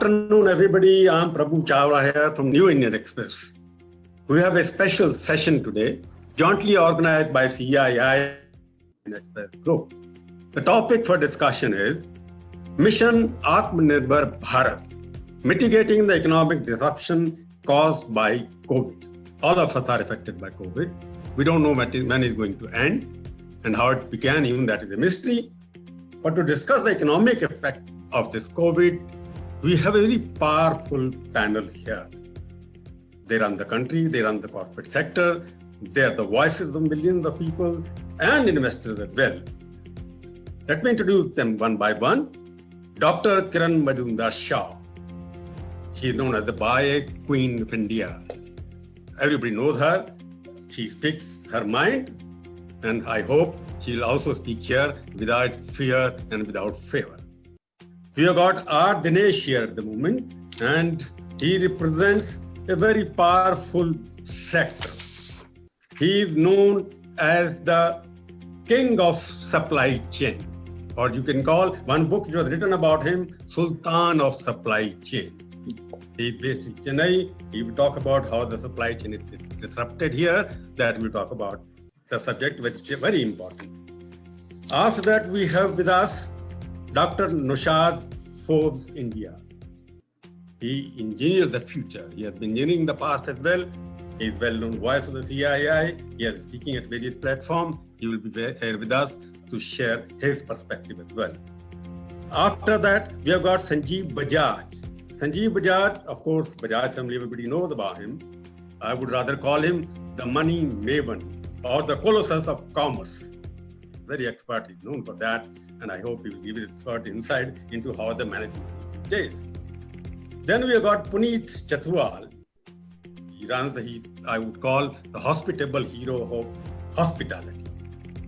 afternoon, everybody. I'm Prabhu Chawla here from New Indian Express. We have a special session today, jointly organized by CII Express Group. The topic for discussion is Mission Atmanirbhar Bharat, mitigating the economic disruption caused by COVID. All of us are affected by COVID. We don't know when it's going to end and how it began, even that is a mystery. But to discuss the economic effect of this COVID, we have a very powerful panel here. They run the country, they run the corporate sector, they are the voices of millions of people and investors as well. Let me introduce them one by one. Dr. Kiran Majumdar-Shaw. She is known as the Buy Queen of India. Everybody knows her. She speaks her mind, and I hope she will also speak here without fear and without favor. We have got R. Dinesh here at the moment, and he represents a very powerful sector. He is known as the king of supply chain, or you can call one book which was written about him, Sultan of Supply Chain. He is based in Chennai. He will talk about how the supply chain is disrupted here. That we'll talk about the subject, which is very important. After that, we have with us Dr. Naushad Forbes, India. He engineers the future. He has been engineering the past as well. He is well-known voice of the CII. He is speaking at various platforms. He will be here with us to share his perspective as well. After that, we have got Sanjeev Bajaj. Sanjeev Bajaj, of course, Bajaj family, everybody knows about him. I would rather call him the money maven or the colossus of commerce. Very expert, he's known for that, and I hope he will give his expert insight into how the management these days. Then we have got Puneet Chatwal. He runs I would call the hospitable hero of hospitality.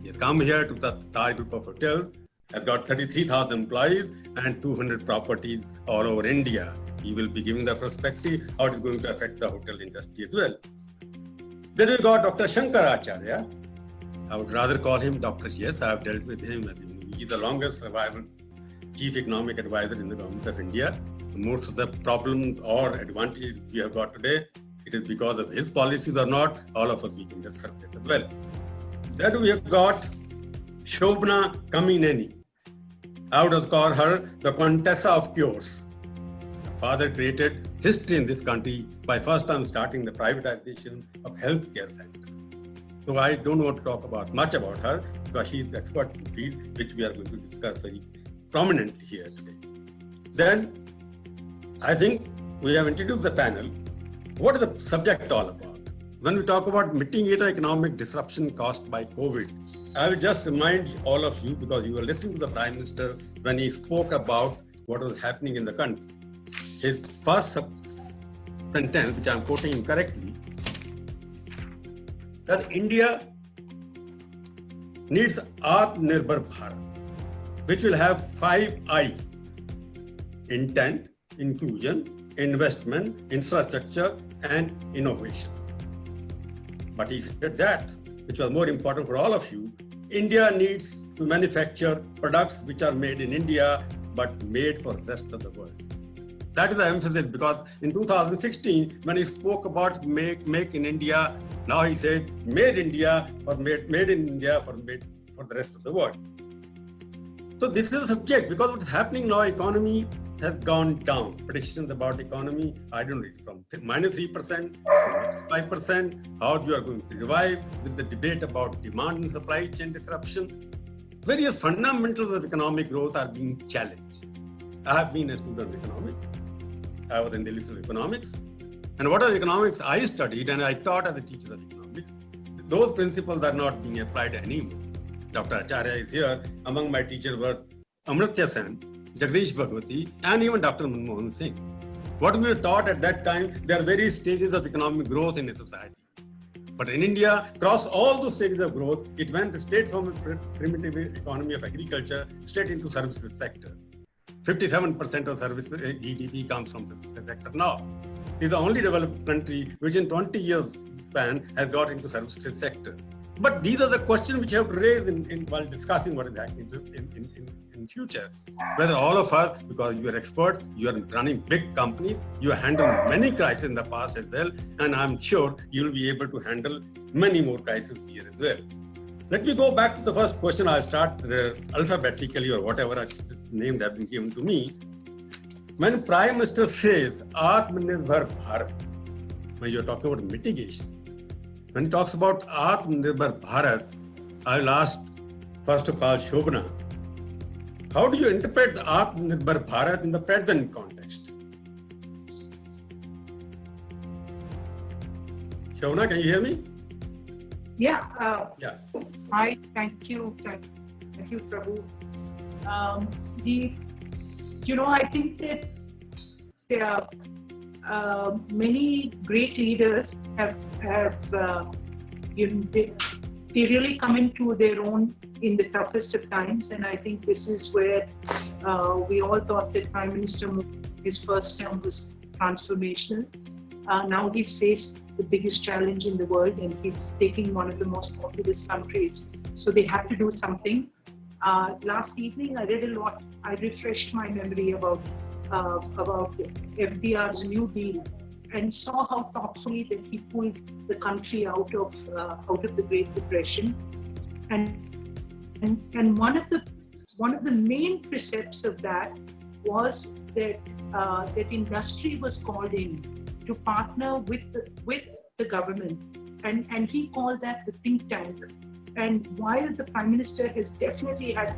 He has come here to the Taj group of hotels, has got 33,000 employees and 200 properties all over India. He will be giving the perspective how it is going to affect the hotel industry as well. Then we got Dr. Shankar Acharya. I would rather call him Dr. Yes. I have dealt with him. He is the longest surviving chief economic advisor in the government of India. Most of the problems or advantages we have got today, it is because of his policies or not, all of us we can discuss it as well. Then we have got Shobna Kamineni. I would call her the Contessa of Cures. Her father created history in this country by first time starting the privatization of healthcare sector. So I don't want to talk much about her because she is the expert in the field, which we are going to discuss very prominently here today. Then I think we have introduced the panel. What is the subject all about? When we talk about mitigating economic disruption caused by COVID, I will just remind all of you, because you were listening to the Prime Minister when he spoke about what was happening in the country. His first sentence, which I'm quoting him correctly, that India needs Atmanirbhar Bharat, which will have 5 I: intent, inclusion, investment, infrastructure, and innovation. But he said that, which was more important for all of you, India needs to manufacture products which are made in India, but made for the rest of the world. That is the emphasis, because in 2016, when he spoke about make in India, now he said made in India for the rest of the world. So this is a subject, because what's happening now, economy has gone down. Predictions about economy, I don't read from -3%, 5%, how you are going to revive. There's the debate about demand and supply chain disruption. Various fundamentals of economic growth are being challenged. I have been a student of economics. I was in the Institute of Economics. And what are economics I studied and I taught as a teacher of economics, those principles are not being applied anymore. Dr. Acharya is here. Among my teachers were Amartya Sen, Jagdish Bhagwati, and even Dr. Manmohan Singh. What we were taught at that time, there are various stages of economic growth in a society. But in India, across all those stages of growth, it went straight from a primitive economy of agriculture straight into services sector. 57% of services GDP comes from the services sector now. It is the only developed country which in 20 years span has got into services sector. But these are the questions which you have to raise while discussing what is happening in in future. Whether all of us, because you are experts, you are running big companies, you have handled many crises in the past as well, and I'm sure you'll be able to handle many more crises here as well. Let me go back to the first question. I'll start alphabetically or whatever name that has been given to me. When Prime Minister says Atmanirbhar Bharat, when you're talking about mitigation, when he talks about Atmanirbhar Bharat, I'll ask first of all Shobana, how do you interpret the Atmanirbhar Bharat in the present context? Shobana, can you hear me? Yeah. Yeah. Hi, thank you, Prabhu. I think that many great leaders have they really come into their own in the toughest of times, and I think this is where we all thought that Prime Minister Modi's first term was transformational. Now he's faced the biggest challenge in the world, and he's taking one of the most populous countries. So they had to do something. Last evening, I read a lot. I refreshed my memory about FDR's New Deal, and saw how thoughtfully that he pulled the country out of the Great Depression. And one of the main precepts of that was that industry was called in to partner with the government, and he called that the think tank. And while the Prime Minister has definitely had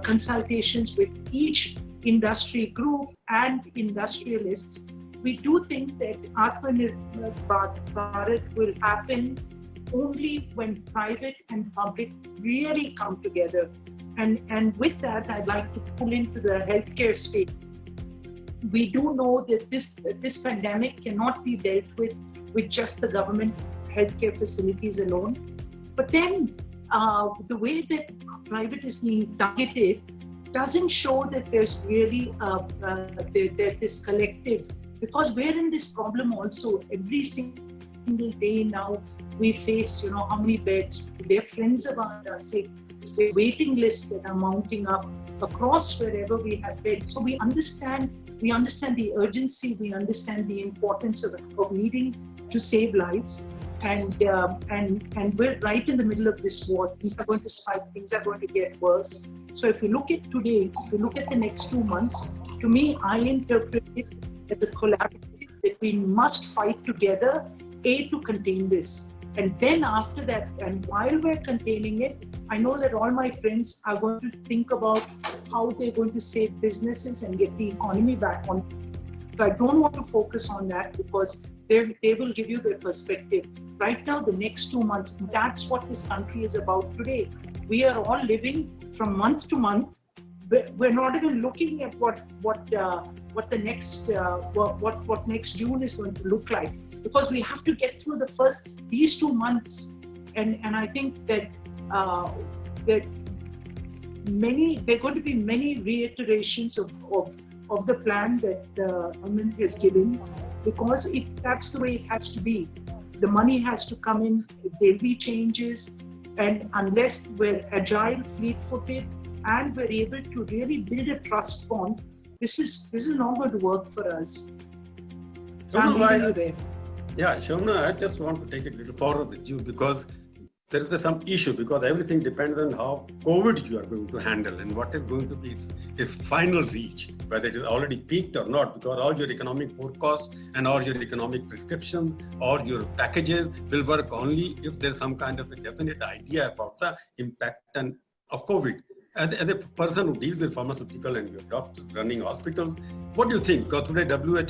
consultations with each industry group and industrialists, we do think that Atmanirbhar Bharat will happen only when private and public really come together. And with that, I'd like to pull into the healthcare space. We do know that this pandemic cannot be dealt with just the government healthcare facilities alone. But then the way that private is being targeted doesn't show that there's really this collective, because we're in this problem also every single day now. We face, how many beds, their friends of ours are sick, the waiting lists that are mounting up across wherever we have beds. So we understand the urgency, we understand the importance of needing to save lives. And we're right in the middle of this war. Things are going to spike, things are going to get worse. So if you look at today, if you look at the next 2 months, to me, I interpret it as a collaborative that we must fight together, to contain this. And then after that, and while we're containing it, I know that all my friends are going to think about how they're going to save businesses and get the economy back on. So I don't want to focus on that, because they will give you their perspective. Right now, the next 2 months, that's what this country is about today. We are all living from month to month. We're not even looking at what next June is going to look like, because we have to get through these 2 months. And I think that there are going to be many reiterations of the plan that the government has given, because that's the way it has to be. The money has to come in, there'll be changes, and unless we're agile, fleet-footed, and we're able to really build a trust bond, this is not going to work for us. Shobana, I just want to take it a little forward with you, because there is some issue, because everything depends on how COVID you are going to handle and what is going to be its final reach, whether it is already peaked or not, because all your economic forecasts and all your economic prescriptions or your packages will work only if there's some kind of a definite idea about the impact of COVID. As a person who deals with pharmaceutical and your doctors running hospitals, what do you think? Because today WHO has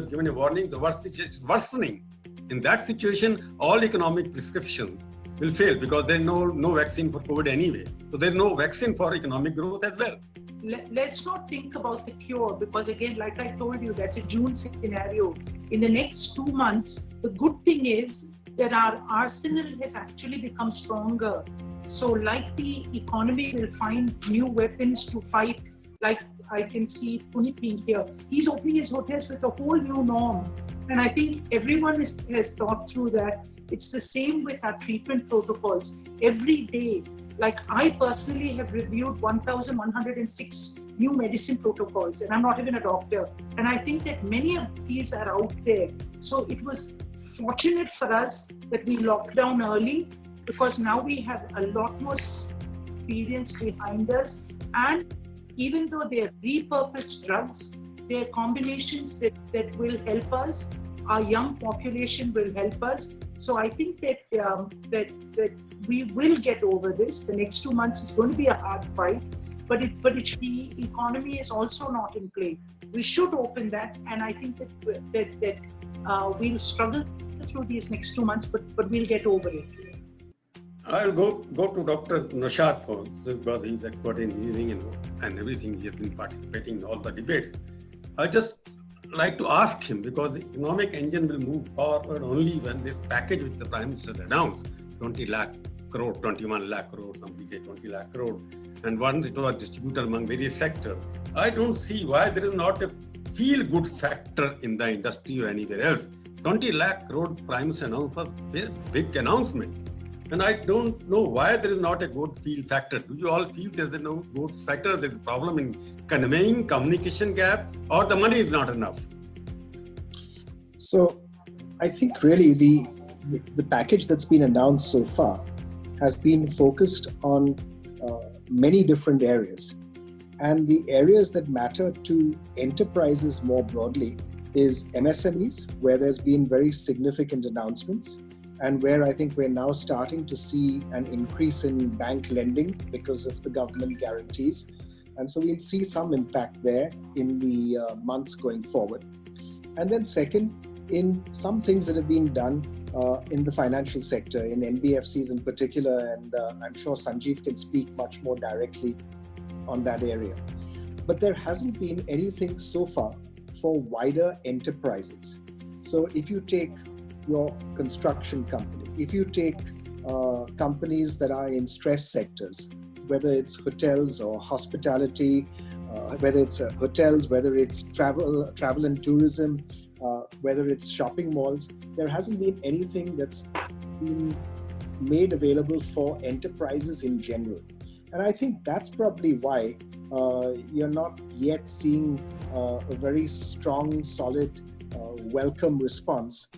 given a warning, the worst situation is worsening. In that situation, all economic prescriptions will fail, because there's no vaccine for COVID anyway. So there's no vaccine for economic growth as well. Let's not think about the cure, because again, like I told you, that's a June scenario. In the next 2 months, the good thing is that our arsenal has actually become stronger. So like the economy will find new weapons to fight, like I can see Puneet being here. He's opening his hotels with a whole new norm. And I think everyone has thought through that. It's the same with our treatment protocols. Every day, Like I personally have reviewed 1,106 new medicine protocols, and I'm not even a doctor. And I think that many of these are out there. So it was fortunate for us that we locked down early, because now we have a lot more experience behind us. And even though they're repurposed drugs, they're combinations that will help us. Our young population will help us. So I think that that we will get over this. The next 2 months is going to be a hard fight, but the economy is also not in play. We should open that, and I think that we'll struggle through these next 2 months, but we'll get over it. I'll go to Dr. Naushad first, because he's expert in hearing and everything. He has been participating in all the debates. I just like to ask him, because the economic engine will move forward only when this package which the Prime Minister announced, 20 lakh crore, 21 lakh crore, somebody say 20 lakh crore, and once it was distributed among various sectors. I don't see why there is not a feel-good factor in the industry or anywhere else. 20 lakh crore Prime Minister announced was a big announcement. And I don't know why there is not a good feel factor. Do you all feel there's no good factor? There's a problem in conveying, communication gap, or the money is not enough? So I think really the package that's been announced so far has been focused on many different areas. And the areas that matter to enterprises more broadly is MSMEs, where there's been very significant announcements, and where I think we're now starting to see an increase in bank lending because of the government guarantees. And so we'll see some impact there in the months going forward. And then second, in some things that have been done in the financial sector, in NBFCs in particular, and I'm sure Sanjeev can speak much more directly on that area. But there hasn't been anything so far for wider enterprises. So if you take your construction company, if you take companies that are in stress sectors, whether it's hotels or hospitality, whether it's hotels, whether it's travel and tourism, whether it's shopping malls, there hasn't been anything that's been made available for enterprises in general. And I think that's probably why you're not yet seeing a very strong, solid, welcome response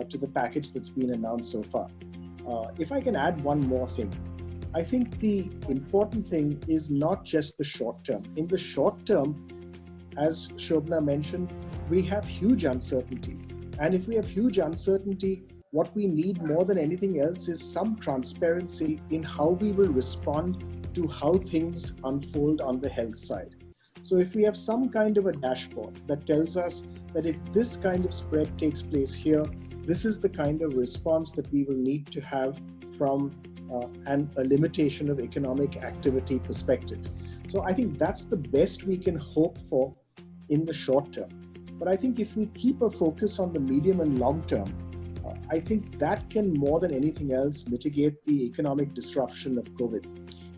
to the package that's been announced so far. If I can add one more thing, I think the important thing is not just the short term. In the short term, as Shobna mentioned, we have huge uncertainty. And if we have huge uncertainty, what we need more than anything else is some transparency in how we will respond to how things unfold on the health side. So if we have some kind of a dashboard that tells us that if this kind of spread takes place here, this is the kind of response that we will need to have from a limitation of economic activity perspective. So I think that's the best we can hope for in the short term. But I think if we keep a focus on the medium and long term, I think that can more than anything else mitigate the economic disruption of COVID.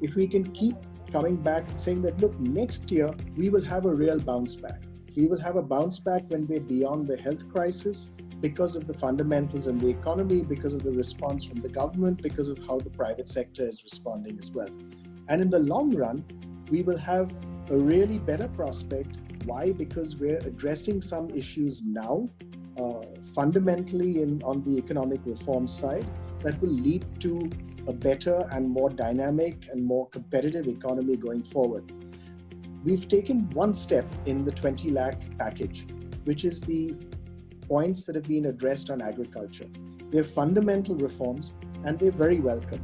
If we can keep coming back and saying that, look, next year we will have a real bounce back. We will have a bounce back when we're beyond the health crisis because of the fundamentals in the economy, because of the response from the government, because of how the private sector is responding as well. And in the long run, we will have a really better prospect. Why? Because we're addressing some issues now, fundamentally on the economic reform side, that will lead to a better and more dynamic and more competitive economy going forward. We've taken one step in the 20 lakh package, which is the points that have been addressed on agriculture. They're fundamental reforms and they're very welcome.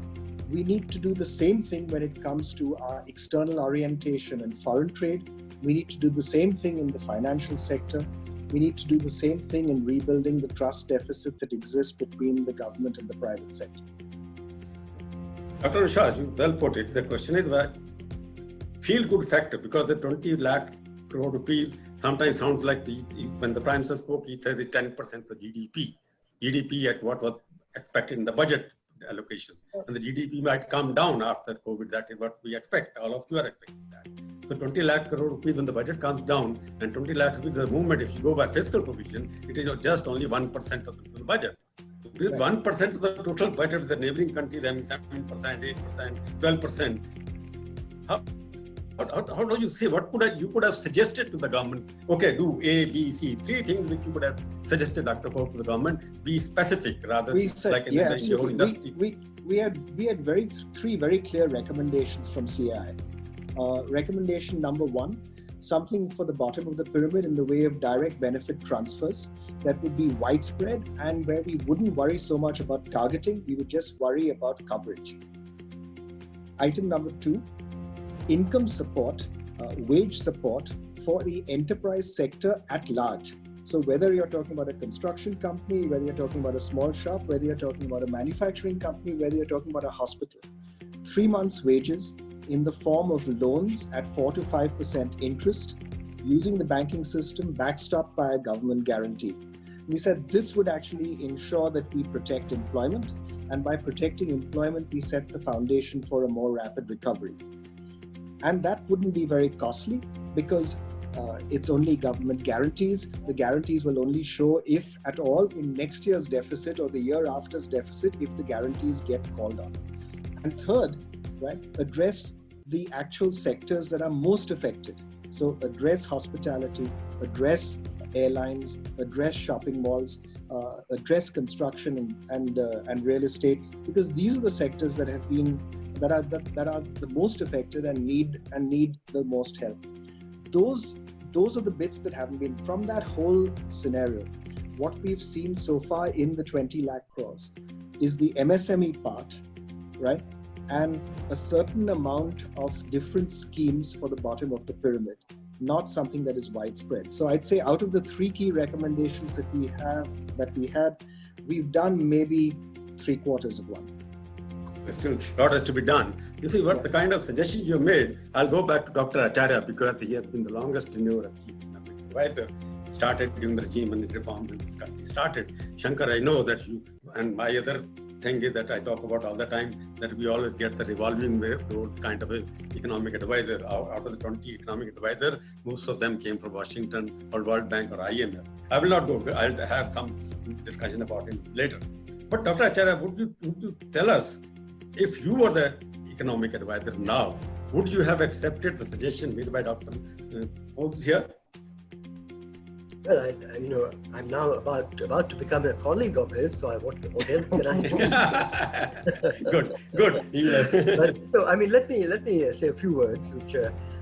We need to do the same thing when it comes to our external orientation and foreign trade. We need to do the same thing in the financial sector. We need to do the same thing in rebuilding the trust deficit that exists between the government and the private sector. Dr. Naushad, you well put it. The question is why feel-good factor, because the 20 lakh crore rupees sometimes sounds like when the Prime Minister spoke, he said it's 10% for GDP. GDP at what was expected in the budget allocation. And the GDP might come down after COVID. That is what we expect. All of you are expecting that. So 20 lakh crore rupees when the budget comes down, and 20 lakh rupees the movement, if you go by fiscal provision, it is just only 1% of the budget. With 1% of the total budget of the neighboring countries having 7%, 8%, 12%, how do you say, what you could have suggested to the government? Okay, do A, B, C, three things which you could have suggested, Dr. Paul, to the government. Be specific rather like in the whole industry. We had three very clear recommendations from CII. Recommendation number one, something for the bottom of the pyramid in the way of direct benefit transfers that would be widespread and where we wouldn't worry so much about targeting, we would just worry about coverage. Item number two, income support, wage support for the enterprise sector at large. So whether you're talking about a construction company, whether you're talking about a small shop, whether you're talking about a manufacturing company, whether you're talking about a hospital, 3 months wages in the form of loans at 4 to 5% interest, using the banking system backstopped by a government guarantee. We said this would actually ensure that we protect employment, and by protecting employment, we set the foundation for a more rapid recovery. And that wouldn't be very costly because it's only government guarantees. The guarantees will only show, if at all, in next year's deficit or the year after's deficit, if the guarantees get called on. And third, right, address the actual sectors that are most affected. So address hospitality, address airlines, address shopping malls, address construction and real estate, because these are the sectors that have been that are the most affected and need the most help. Those are the bits that haven't been from that whole scenario. What we've seen so far in the 20 lakh crores is the MSME part, right? And a certain amount of different schemes for the bottom of the pyramid, not something that is widespread. So I'd say out of the 3 key recommendations that we had, we've done maybe 3/4 of one. There's still a lot has to be done. You see, the kind of suggestions you made, I'll go back to Dr. Acharya because he has been the longest tenure as Chief Economic Advisor. Started during the regime and reforms in this country started. Shankar, I know that you, and my other thing is that I talk about all the time, that we always get the revolving door kind of an economic advisor. Out of the 20 economic advisors, most of them came from Washington or World Bank or IMF. I will not go, I'll have some discussion about it later. But Dr. Acharya, would you tell us, if you were the economic advisor now, would you have accepted the suggestion made by Dr. Holmes here? Well, I'm now about to become a colleague of his, so what else can I do? Good. But, so, let me say a few words, which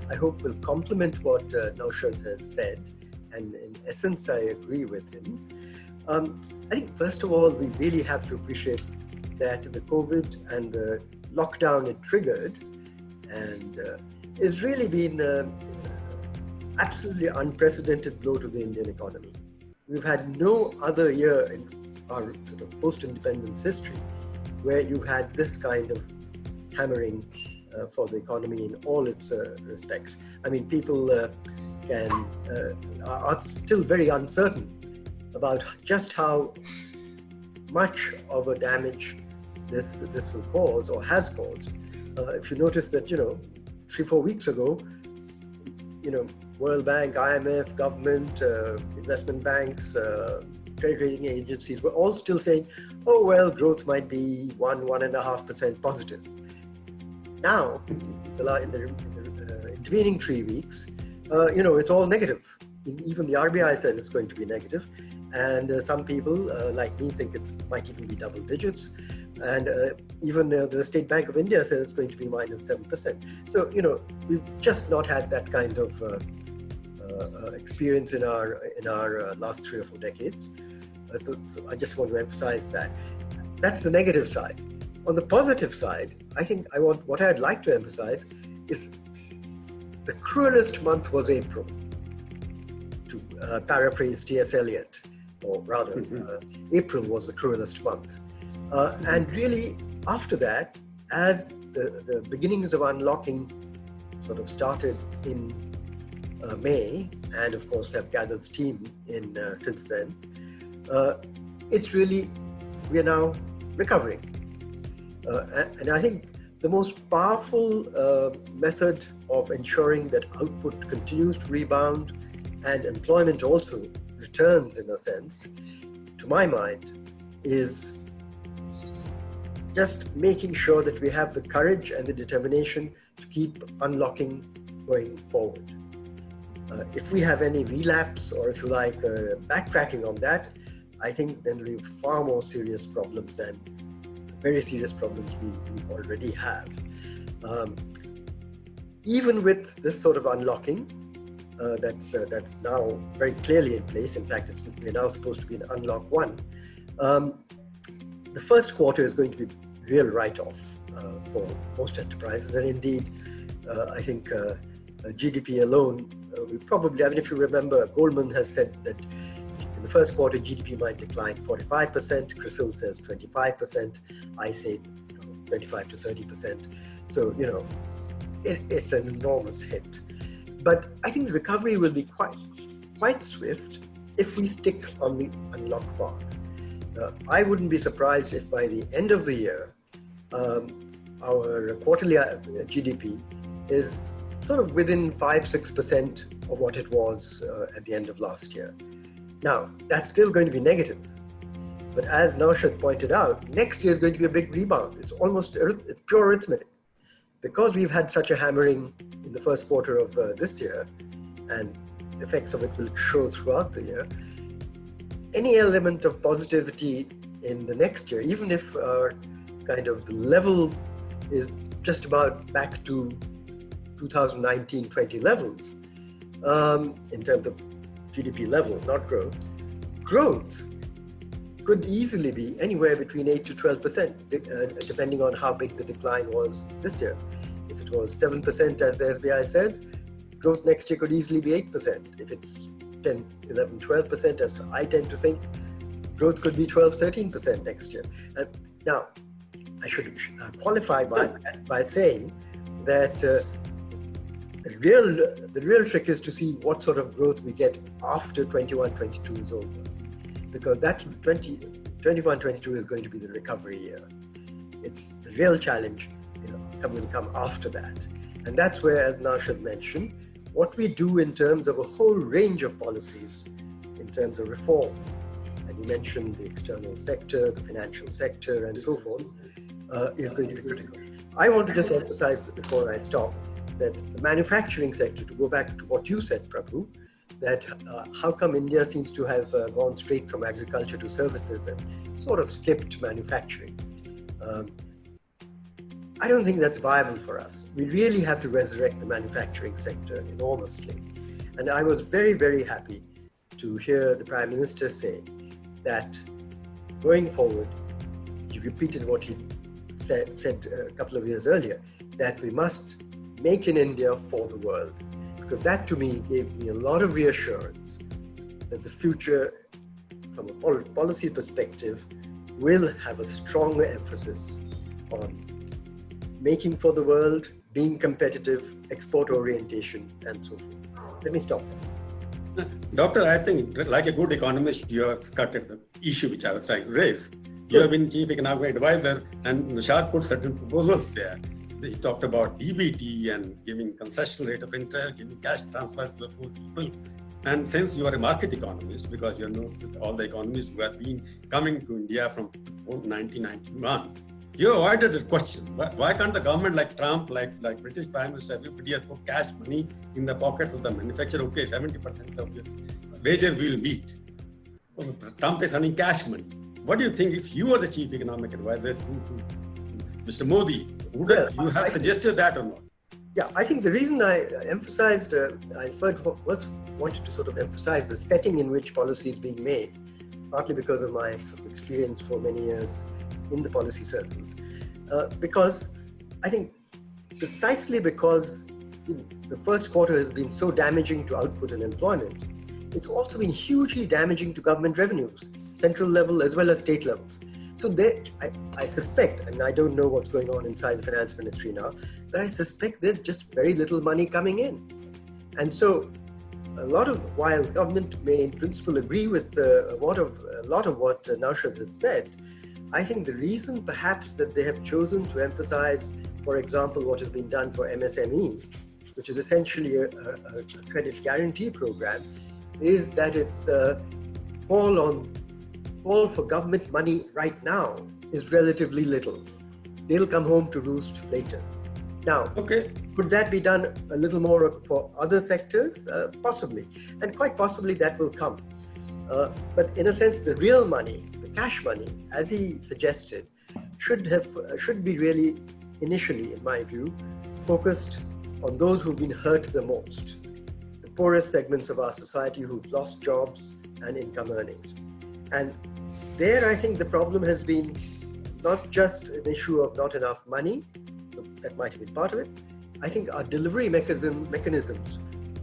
I hope will complement what Naushad has said, and in essence, I agree with him. I think first of all, we really have to appreciate that the COVID and the lockdown it triggered, and it's really been absolutely unprecedented blow to the Indian economy. We've had no other year in our sort of post-independence history where you've had this kind of hammering for the economy in all its respects. People are still very uncertain about just how much of a damage this will cause or has caused. If you notice that 3-4 weeks ago, World Bank, IMF, government, investment banks, credit rating agencies were all still saying, oh, well, growth might be 1.5% positive. Now, in the intervening 3 weeks, it's all negative. Even the RBI said it's going to be negative. And some people, like me, think it might even be double digits. And even the State Bank of India says it's going to be -7%. So, we've just not had that kind of experience in our last 3 or 4 decades. So I just want to emphasize that. That's the negative side. On the positive side, I think what I'd like to emphasize is the cruelest month was April, to paraphrase T.S. Eliot, or rather, April was the cruelest month. And really, after that, as the beginnings of unlocking sort of started in May, and of course have gathered steam since then, it's really, we are now recovering. And I think the most powerful method of ensuring that output continues to rebound and employment also returns in a sense, to my mind, is just making sure that we have the courage and the determination to keep unlocking going forward. If we have any relapse, or if you like, backtracking on that, I think then we'll have far more serious problems than very serious problems we already have. Even with this sort of unlocking, that's now very clearly in place. In fact, we're now supposed to be in unlock 1. The first quarter is going to be real write-off for most enterprises, and indeed, I think GDP alone, we probably, I mean, if you remember, Goldman has said that in the first quarter, GDP might decline 45%, CRISIL says 25%, I say 25 to 30%. So, it's an enormous hit. But I think the recovery will be quite swift if we stick on the unlock path. I wouldn't be surprised if by the end of the year, our quarterly GDP is sort of within 5-6% of what it was at the end of last year. Now, that's still going to be negative. But as Naushad pointed out, next year is going to be a big rebound. It's pure arithmetic. Because we've had such a hammering in the first quarter of this year, and the effects of it will show throughout the year, any element of positivity in the next year, even if kind of the level is just about back to 2019-20 levels, in terms of GDP level, not growth, could easily be anywhere between 8 to 12%, depending on how big the decline was this year. If it was 7%, as the SBI says, growth next year could easily be 8%. If it's 10, 11, 12%, as I tend to think, growth could be 12, 13% next year. Now, I should qualify by saying that the real trick is to see what sort of growth we get after 21-22 is over. Because that's 21-22 is going to be the recovery year. It's the real challenge will come after that. And that's where, as Naushad mentioned, what we do in terms of a whole range of policies, in terms of reform, and you mentioned the external sector, the financial sector, and so forth, is going to be critical. I want to just emphasize before I stop that the manufacturing sector, to go back to what you said, Prabhu, that how come India seems to have gone straight from agriculture to services and sort of skipped manufacturing. I don't think that's viable for us. We really have to resurrect the manufacturing sector enormously. And I was very, very happy to hear the Prime Minister say that going forward, he repeated what he said a couple of years earlier, that we must make in India for the world. Because that to me gave me a lot of reassurance that the future, from a policy perspective, will have a stronger emphasis on making for the world, being competitive, export orientation, and so forth. Let me stop there. Doctor, I think, like a good economist, you have skirted the issue which I was trying to raise. You have been chief economic advisor, and Naushad put certain proposals there. He talked about DBT and giving concessional rate of interest, giving cash transfer to the poor people. And since you are a market economist, because you know all the economists who have been coming to India from 1991, you avoided the question. Why can't the government, like Trump, like British Prime Minister, everybody has put cash money in the pockets of the manufacturer? Okay, 70% of your wages will meet. Trump is earning cash money. What do you think if you were the chief economic advisor to Mr. Modi? Would you have suggested that or not? Yeah, I think the reason I emphasized, I first wanted to sort of emphasize the setting in which policy is being made, partly because of my experience for many years in the policy circles. Because I think precisely because the first quarter has been so damaging to output and employment, it's also been hugely damaging to government revenues, central level as well as state levels. So there, I suspect, and I don't know what's going on inside the finance ministry now, but I suspect there's just very little money coming in. And so while government may in principle agree with a lot of what Naushad has said, I think the reason perhaps that they have chosen to emphasize, for example, what has been done for MSME, which is essentially a credit guarantee program, is that its call for government money right now is relatively little. they'll come home to roost later. Now, Okay. could that be done a little more for other sectors? Possibly, and quite possibly that will come. But in a sense, the real money, the cash money, as he suggested, should be really initially, in my view, focused on those who've been hurt the most, the poorest segments of our society who've lost jobs and income earnings. And there, I think the problem has been not just an issue of not enough money, that might have been part of it. I think our delivery mechanisms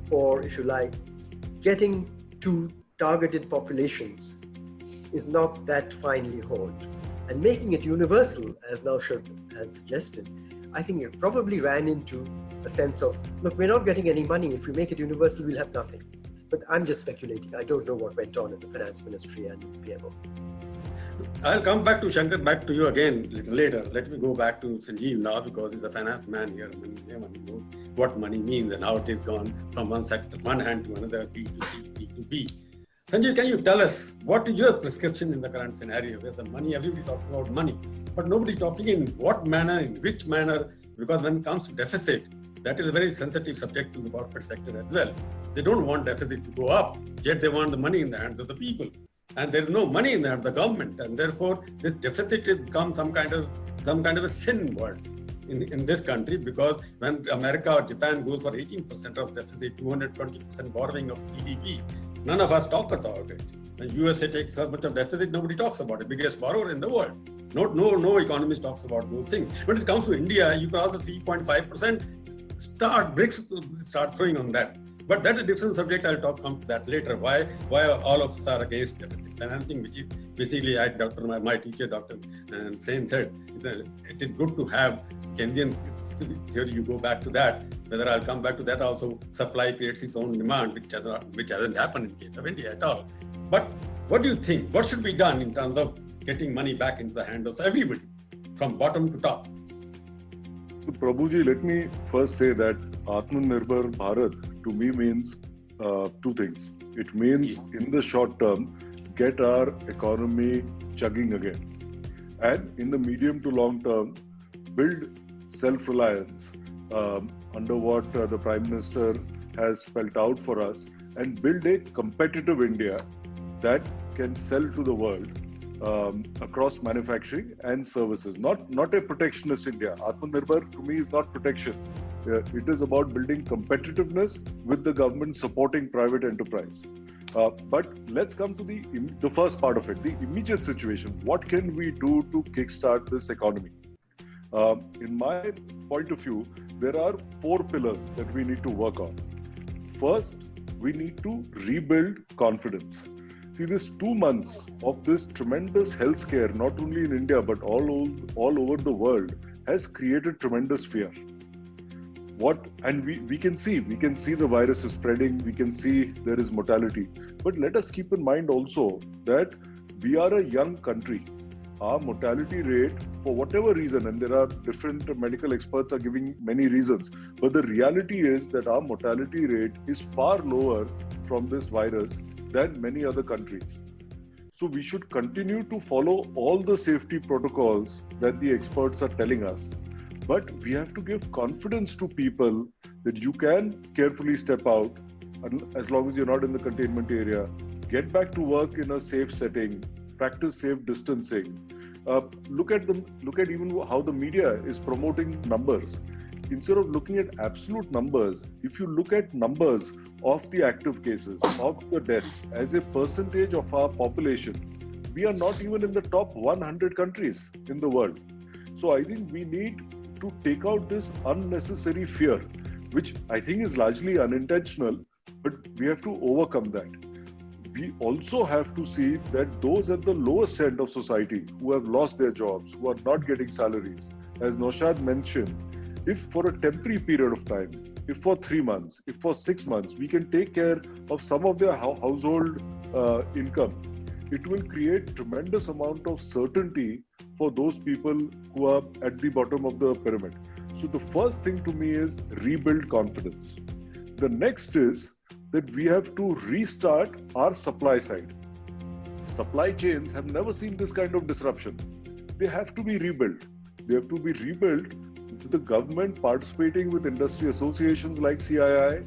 for, if you like, getting to targeted populations is not that finely honed. And making it universal, as Naushad had suggested, I think it probably ran into a sense of, look, we're not getting any money. If we make it universal, we'll have nothing. But I'm just speculating. I don't know what went on in the Finance Ministry and PMO. I'll come back to Shankar, back to you again a little later. Let me go back to Sanjeev now, because he's a finance man here. Money knows what money means and how it is gone from one sector, one hand to another, B to C, C to B. Sanjeev, can you tell us what is your prescription in the current scenario where the money, everybody talking about money, but nobody talking in what manner, in which manner, because when it comes to deficit, that is a very sensitive subject to the corporate sector as well. They don't want deficit to go up, yet they want the money in the hands of the people. And there is no money in the hands of the government. And therefore, this deficit has become some kind of a sin word in this country, because when America or Japan goes for 18% of deficit, 220% borrowing of GDP, none of us talk about it. When USA takes so much of deficit, nobody talks about it. Biggest borrower in the world. No economist talks about those things. When it comes to India, you can also see 0.5%. BRICS start throwing on that. But that's a different subject. I'll come to that later. Why all of us are against deficit financing, which is basically, my teacher, Dr. Sen said, it is good to have Keynesian theory. You go back to that. Whether I'll come back to that also, supply creates its own demand, which hasn't happened in case of India at all. But what do you think? What should be done in terms of getting money back into the hands of everybody, from bottom to top? So Prabhuji, let me first say that Atmanirbhar Bharat to me means two things. It means in the short term, get our economy chugging again. And in the medium to long term, build self-reliance under what the Prime Minister has spelled out for us, and build a competitive India that can sell to the world across manufacturing and services. Not a protectionist India. Atmanirbhar to me is not protection. It is about building competitiveness with the government supporting private enterprise. But let's come to the first part of it, the immediate situation. What can we do to kickstart this economy? In my point of view, there are 4 pillars that we need to work on. First, we need to rebuild confidence. See, this 2 months of this tremendous health scare, not only in India, but all over the world, has created tremendous fear. And we can see the virus is spreading, we can see there is mortality. But let us keep in mind also that we are a young country. Our mortality rate, for whatever reason, and there are different medical experts are giving many reasons, but the reality is that our mortality rate is far lower from this virus than many other countries. So we should continue to follow all the safety protocols that the experts are telling us. But we have to give confidence to people that you can carefully step out, as long as you're not in the containment area, get back to work in a safe setting, practice safe distancing. Look at even how the media is promoting numbers. Instead of looking at absolute numbers, if you look at numbers of the active cases, of the deaths, as a percentage of our population, we are not even in the top 100 countries in the world. So I think we need to take out this unnecessary fear, which I think is largely unintentional, but we have to overcome that. We also have to see that those at the lowest end of society who have lost their jobs, who are not getting salaries, as Naushad mentioned, if for a temporary period of time, if for 3 months, if for 6 months, we can take care of some of their household income, it will create tremendous amount of certainty for those people who are at the bottom of the pyramid. So the first thing to me is rebuild confidence. The next is that we have to restart our supply side. Supply chains have never seen this kind of disruption. They have to be rebuilt. They have to be rebuilt with the government participating with industry associations like CII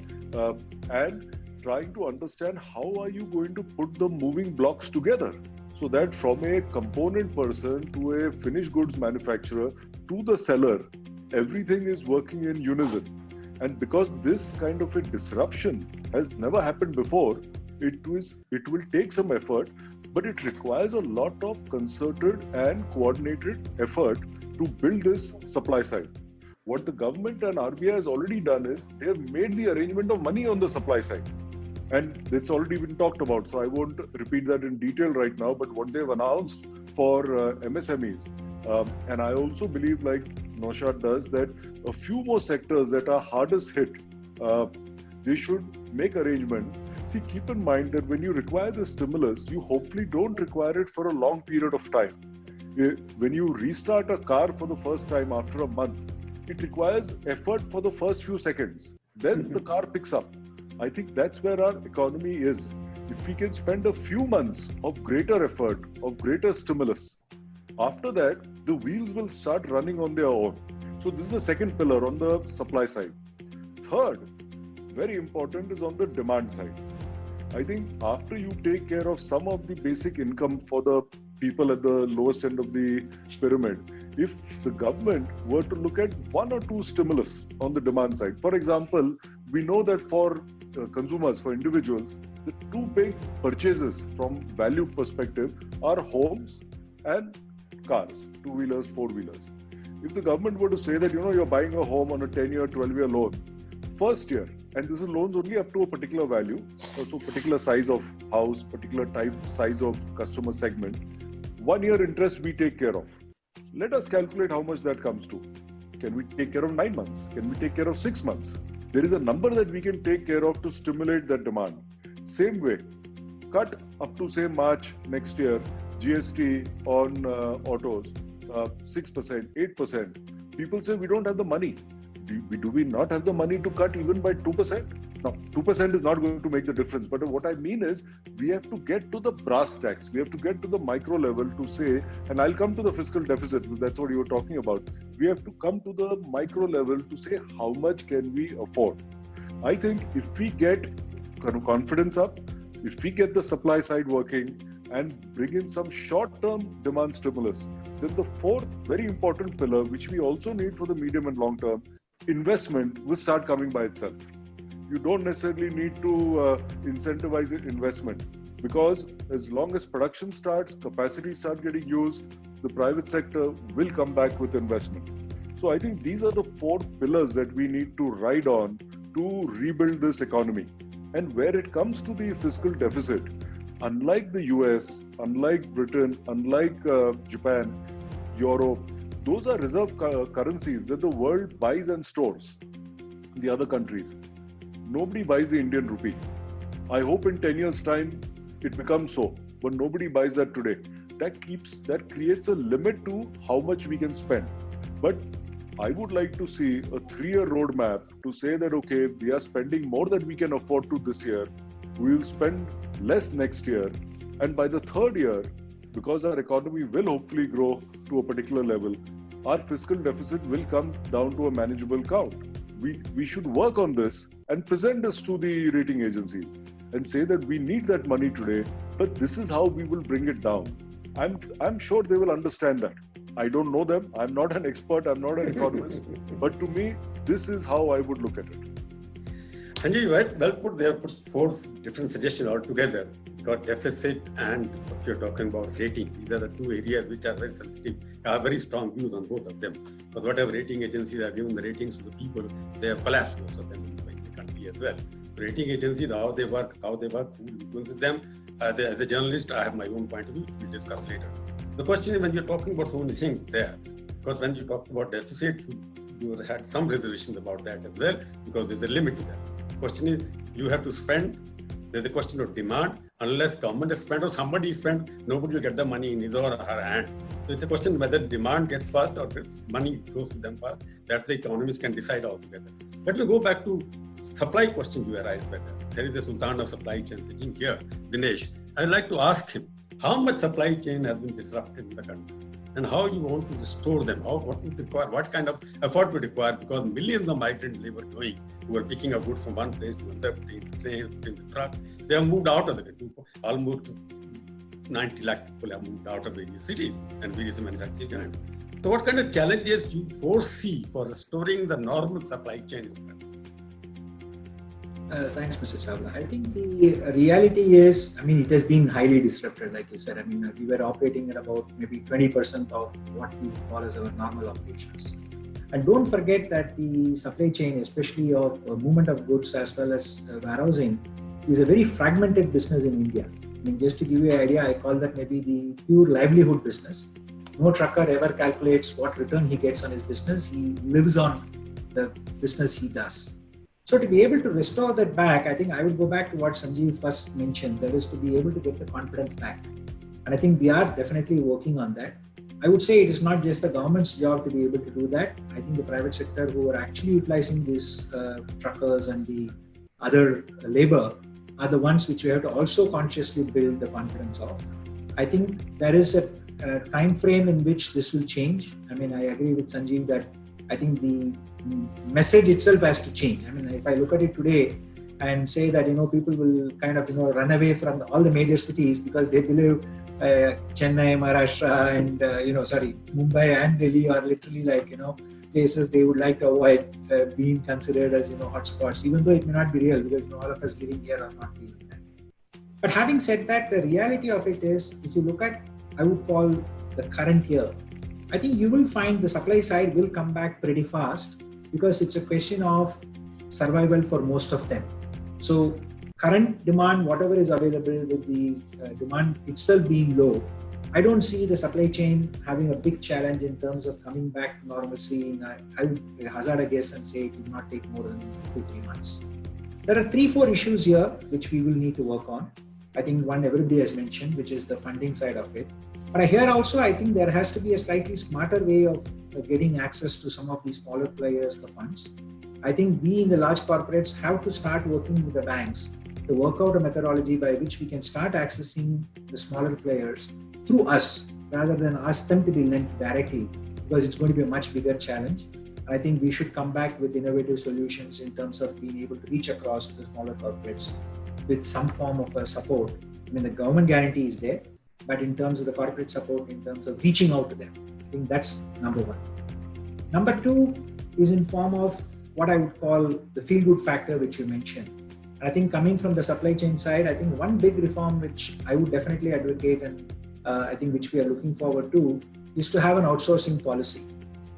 and trying to understand how are you going to put the moving blocks together so that from a component person to a finished goods manufacturer to the seller, everything is working in unison. And because this kind of a disruption has never happened before, it will take some effort, but it requires a lot of concerted and coordinated effort to build this supply side. What the government and RBI has already done is they have made the arrangement of money on the supply side. And it's already been talked about, so I won't repeat that in detail right now, but what they've announced for MSMEs, and I also believe, like Naushad does, that a few more sectors that are hardest hit, they should make arrangement. See, keep in mind that when you require the stimulus, you hopefully don't require it for a long period of time. When you restart a car for the first time after a month, it requires effort for the first few seconds. Then the car picks up. I think that's where our economy is. If we can spend a few months of greater effort, of greater stimulus, after that, the wheels will start running on their own. So this is the second pillar on the supply side. Third, very important, is on the demand side. I think after you take care of some of the basic income for the people at the lowest end of the pyramid, if the government were to look at one or two stimulus on the demand side, for example, we know that for consumers, for individuals, the two big purchases from value perspective are homes and cars, two-wheelers, four-wheelers. If the government were to say that, you're buying a home on a 10-year, 12-year loan, first year, and this is loans only up to a particular value, so particular size of house, particular type, size of customer segment, 1 year interest we take care of. Let us calculate how much that comes to. Can we take care of 9 months? Can we take care of 6 months? There is a number that we can take care of to stimulate that demand. Same way, cut up to say March next year, GST on autos, 6%, 8%. People say we don't have the money. Do we not have the money to cut even by 2%? Now, 2% is not going to make the difference. But what I mean is, we have to get to the brass tacks. We have to get to the micro level to say, and I'll come to the fiscal deficit, because that's what you were talking about. We have to come to the micro level to say, how much can we afford? I think if we get confidence up, if we get the supply side working and bring in some short-term demand stimulus, then the fourth very important pillar, which we also need for the medium and long term, investment, will start coming by itself. You don't necessarily need to incentivize investment, because as long as production starts, capacity starts getting used, the private sector will come back with investment. So I think these are the four pillars that we need to ride on to rebuild this economy. And where it comes to the fiscal deficit, unlike the US, unlike Britain, unlike Japan, Europe, those are reserve currencies that the world buys and stores. The other countries, nobody buys the Indian rupee. I hope in 10 years' time it becomes so, but nobody buys that today. That creates a limit to how much we can spend. But I would like to see a 3-year roadmap to say that, okay, we are spending more than we can afford to this year. We will spend less next year. And by the third year, because our economy will hopefully grow to a particular level, our fiscal deficit will come down to a manageable count. We should work on this and present this to the rating agencies and say that we need that money today, but this is how we will bring it down. I'm sure they will understand that. I don't know them. I'm not an expert. I'm not an economist. But to me, this is how I would look at it. Sanjay, well put. They have put 4 different suggestions altogether. Got deficit and what you're talking about, rating. These are the 2 areas which are very sensitive. I have very strong views on both of them. Because whatever rating agencies are giving the ratings to the people, they have collapsed, most of them in the country as well. Rating agencies, how they work, who influences them. As a journalist, I have my own point of view, which we'll discuss later. The question is, when you're talking about so many things there, because when you talked about deficit, you had some reservations about that as well, because there's a limit to that. The question is, you have to spend. There's a question of demand. Unless government has spent or somebody spent, nobody will get the money in his or her hand. So it's a question whether demand gets first or money goes to them first. That's the economists can decide altogether. Let me go back to supply question you arise better. There is a Sultan of supply chain sitting here, Dinesh. I'd like to ask him, how much supply chain has been disrupted in the country, and how you want to restore them, what would require, what kind of effort would require, because millions of migrant labor going, who are picking up goods from one place to another, putting the trains, putting the truck, they have moved out of the country. Almost 90 lakh people have moved out of various cities and various manufacturing units. So what kind of challenges do you foresee for restoring the normal supply chain in the country? Thanks, Mr. Chawla. I think the reality is, it has been highly disrupted, like you said. We were operating at about maybe 20% of what we would call as our normal operations. And don't forget that the supply chain, especially of movement of goods as well as warehousing, is a very fragmented business in India. Just to give you an idea, I call that maybe the pure livelihood business. No trucker ever calculates what return he gets on his business. He lives on the business he does. So to be able to restore that back, I think I would go back to what Sanjeev first mentioned, that is to be able to get the confidence back. And I think we are definitely working on that. I would say it is not just the government's job to be able to do that. I think the private sector who are actually utilizing these truckers and the other labor are the ones which we have to also consciously build the confidence of. I think there is a time frame in which this will change. I agree with Sanjeev that I think the message itself has to change. If I look at it today and say that, people will kind of, run away from all the major cities because they believe Chennai, Maharashtra and, Mumbai and Delhi are literally places they would like to avoid being considered as, hotspots, even though it may not be real because all of us living here are not feeling that. But having said that, the reality of it is, if you look at, I would call the current year, I think you will find the supply side will come back pretty fast because it's a question of survival for most of them. So current demand, whatever is available with the demand itself being low, I don't see the supply chain having a big challenge in terms of coming back to normalcy. I would hazard a guess and say it will not take more than 2-3 months. There are 3-4 issues here which we will need to work on. I think one everybody has mentioned, which is the funding side of it. But here also, I think there has to be a slightly smarter way of getting access to some of these smaller players, the funds. I think we in the large corporates have to start working with the banks to work out a methodology by which we can start accessing the smaller players through us, rather than ask them to be lent directly, because it's going to be a much bigger challenge. I think we should come back with innovative solutions in terms of being able to reach across to the smaller corporates with some form of a support. The government guarantee is there, but in terms of the corporate support, in terms of reaching out to them, I think that's number one. Number two is in form of what I would call the feel-good factor, which you mentioned. And I think coming from the supply chain side, I think one big reform which I would definitely advocate and I think which we are looking forward to is to have an outsourcing policy.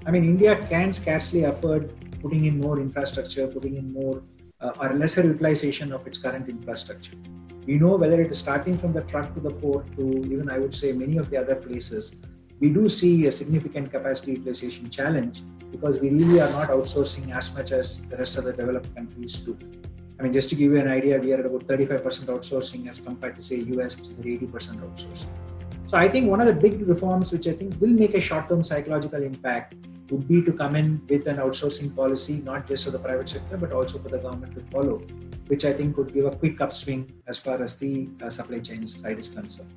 India can scarcely afford putting in more infrastructure, putting in more or lesser utilization of its current infrastructure. We know whether it is starting from the truck to the port to even, I would say, many of the other places, we do see a significant capacity utilization challenge because we really are not outsourcing as much as the rest of the developed countries do. Just to give you an idea, we are at about 35% outsourcing as compared to, say, US, which is at 80% outsourcing. So I think one of the big reforms, which I think will make a short-term psychological impact, would be to come in with an outsourcing policy, not just for the private sector, but also for the government to follow, which I think could give a quick upswing as far as the supply chain side is concerned.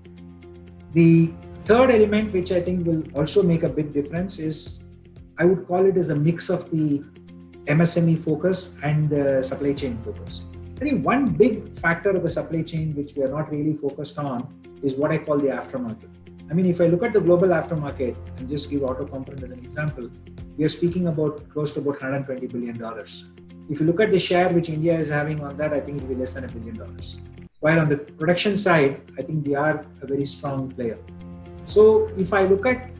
The third element, which I think will also make a big difference, is I would call it as a mix of the MSME focus and the supply chain focus. I think one big factor of the supply chain, which we are not really focused on, is what I call the aftermarket. If I look at the global aftermarket and just give auto component as an example, we are speaking about close to about $120 billion. If you look at the share which India is having on that, I think it will be less than $1 billion. While on the production side, I think we are a very strong player. So if I look at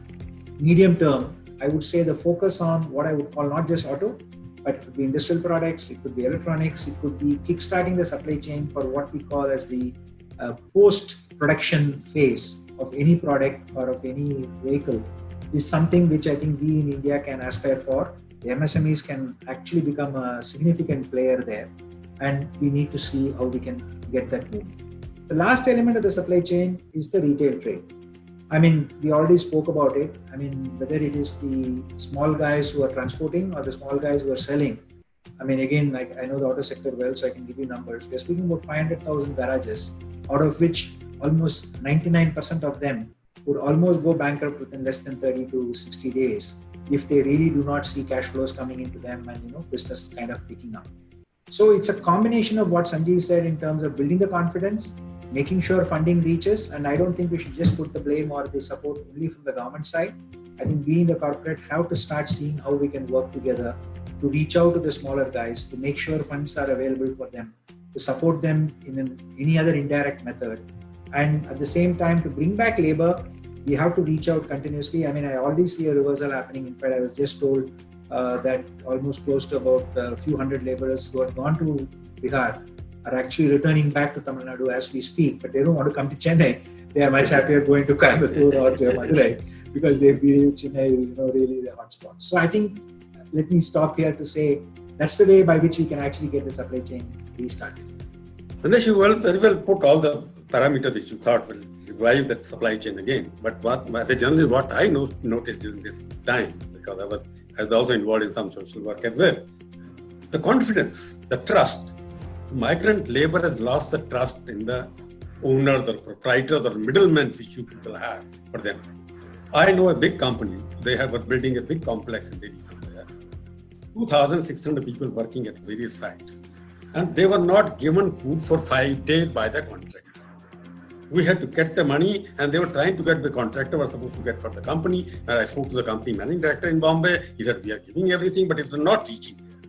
medium term, I would say the focus on what I would call not just auto, but it could be industrial products, it could be electronics, it could be kickstarting the supply chain for what we call as the post-production phase of any product or of any vehicle is something which I think we in India can aspire for. The MSMEs can actually become a significant player there, and we need to see how we can get that moving. The last element of the supply chain is the retail trade. We already spoke about it. Whether it is the small guys who are transporting or the small guys who are selling. Again, I know the auto sector well, so I can give you numbers. We're speaking about 500,000 garages, out of which almost 99% of them would almost go bankrupt within less than 30 to 60 days if they really do not see cash flows coming into them and business kind of picking up. So it's a combination of what Sanjeev said in terms of building the confidence, making sure funding reaches, and I don't think we should just put the blame or the support only from the government side. I think we in the corporate have to start seeing how we can work together to reach out to the smaller guys, to make sure funds are available for them, to support them in any other indirect method. And at the same time, to bring back labor, we have to reach out continuously. I mean, I already see a reversal happening. In fact, I was just told that almost close to about a few hundred laborers who have gone to Bihar are actually returning back to Tamil Nadu as we speak, but they don't want to come to Chennai. They are much happier going to Coimbatore or to Madurai because they believe Chennai is really the hotspot. So I think, let me stop here to say that's the way by which we can actually get the supply chain restarted. Unless you very well put all the parameters which you thought will revive that supply chain again. But as a journalist, what I noticed during this time, because I was also involved in some social work as well, the confidence, the trust. Migrant labor has lost the trust in the owners or proprietors or middlemen which you people have for them. I know a big company, they were building a big complex in Delhi somewhere. 2,600 people working at various sites. And they were not given food for 5 days by the contractor. We had to get the money, and they were trying to get the contractor was supposed to get for the company. And I spoke to the company managing director in Bombay. He said, we are giving everything, but it's not reaching there.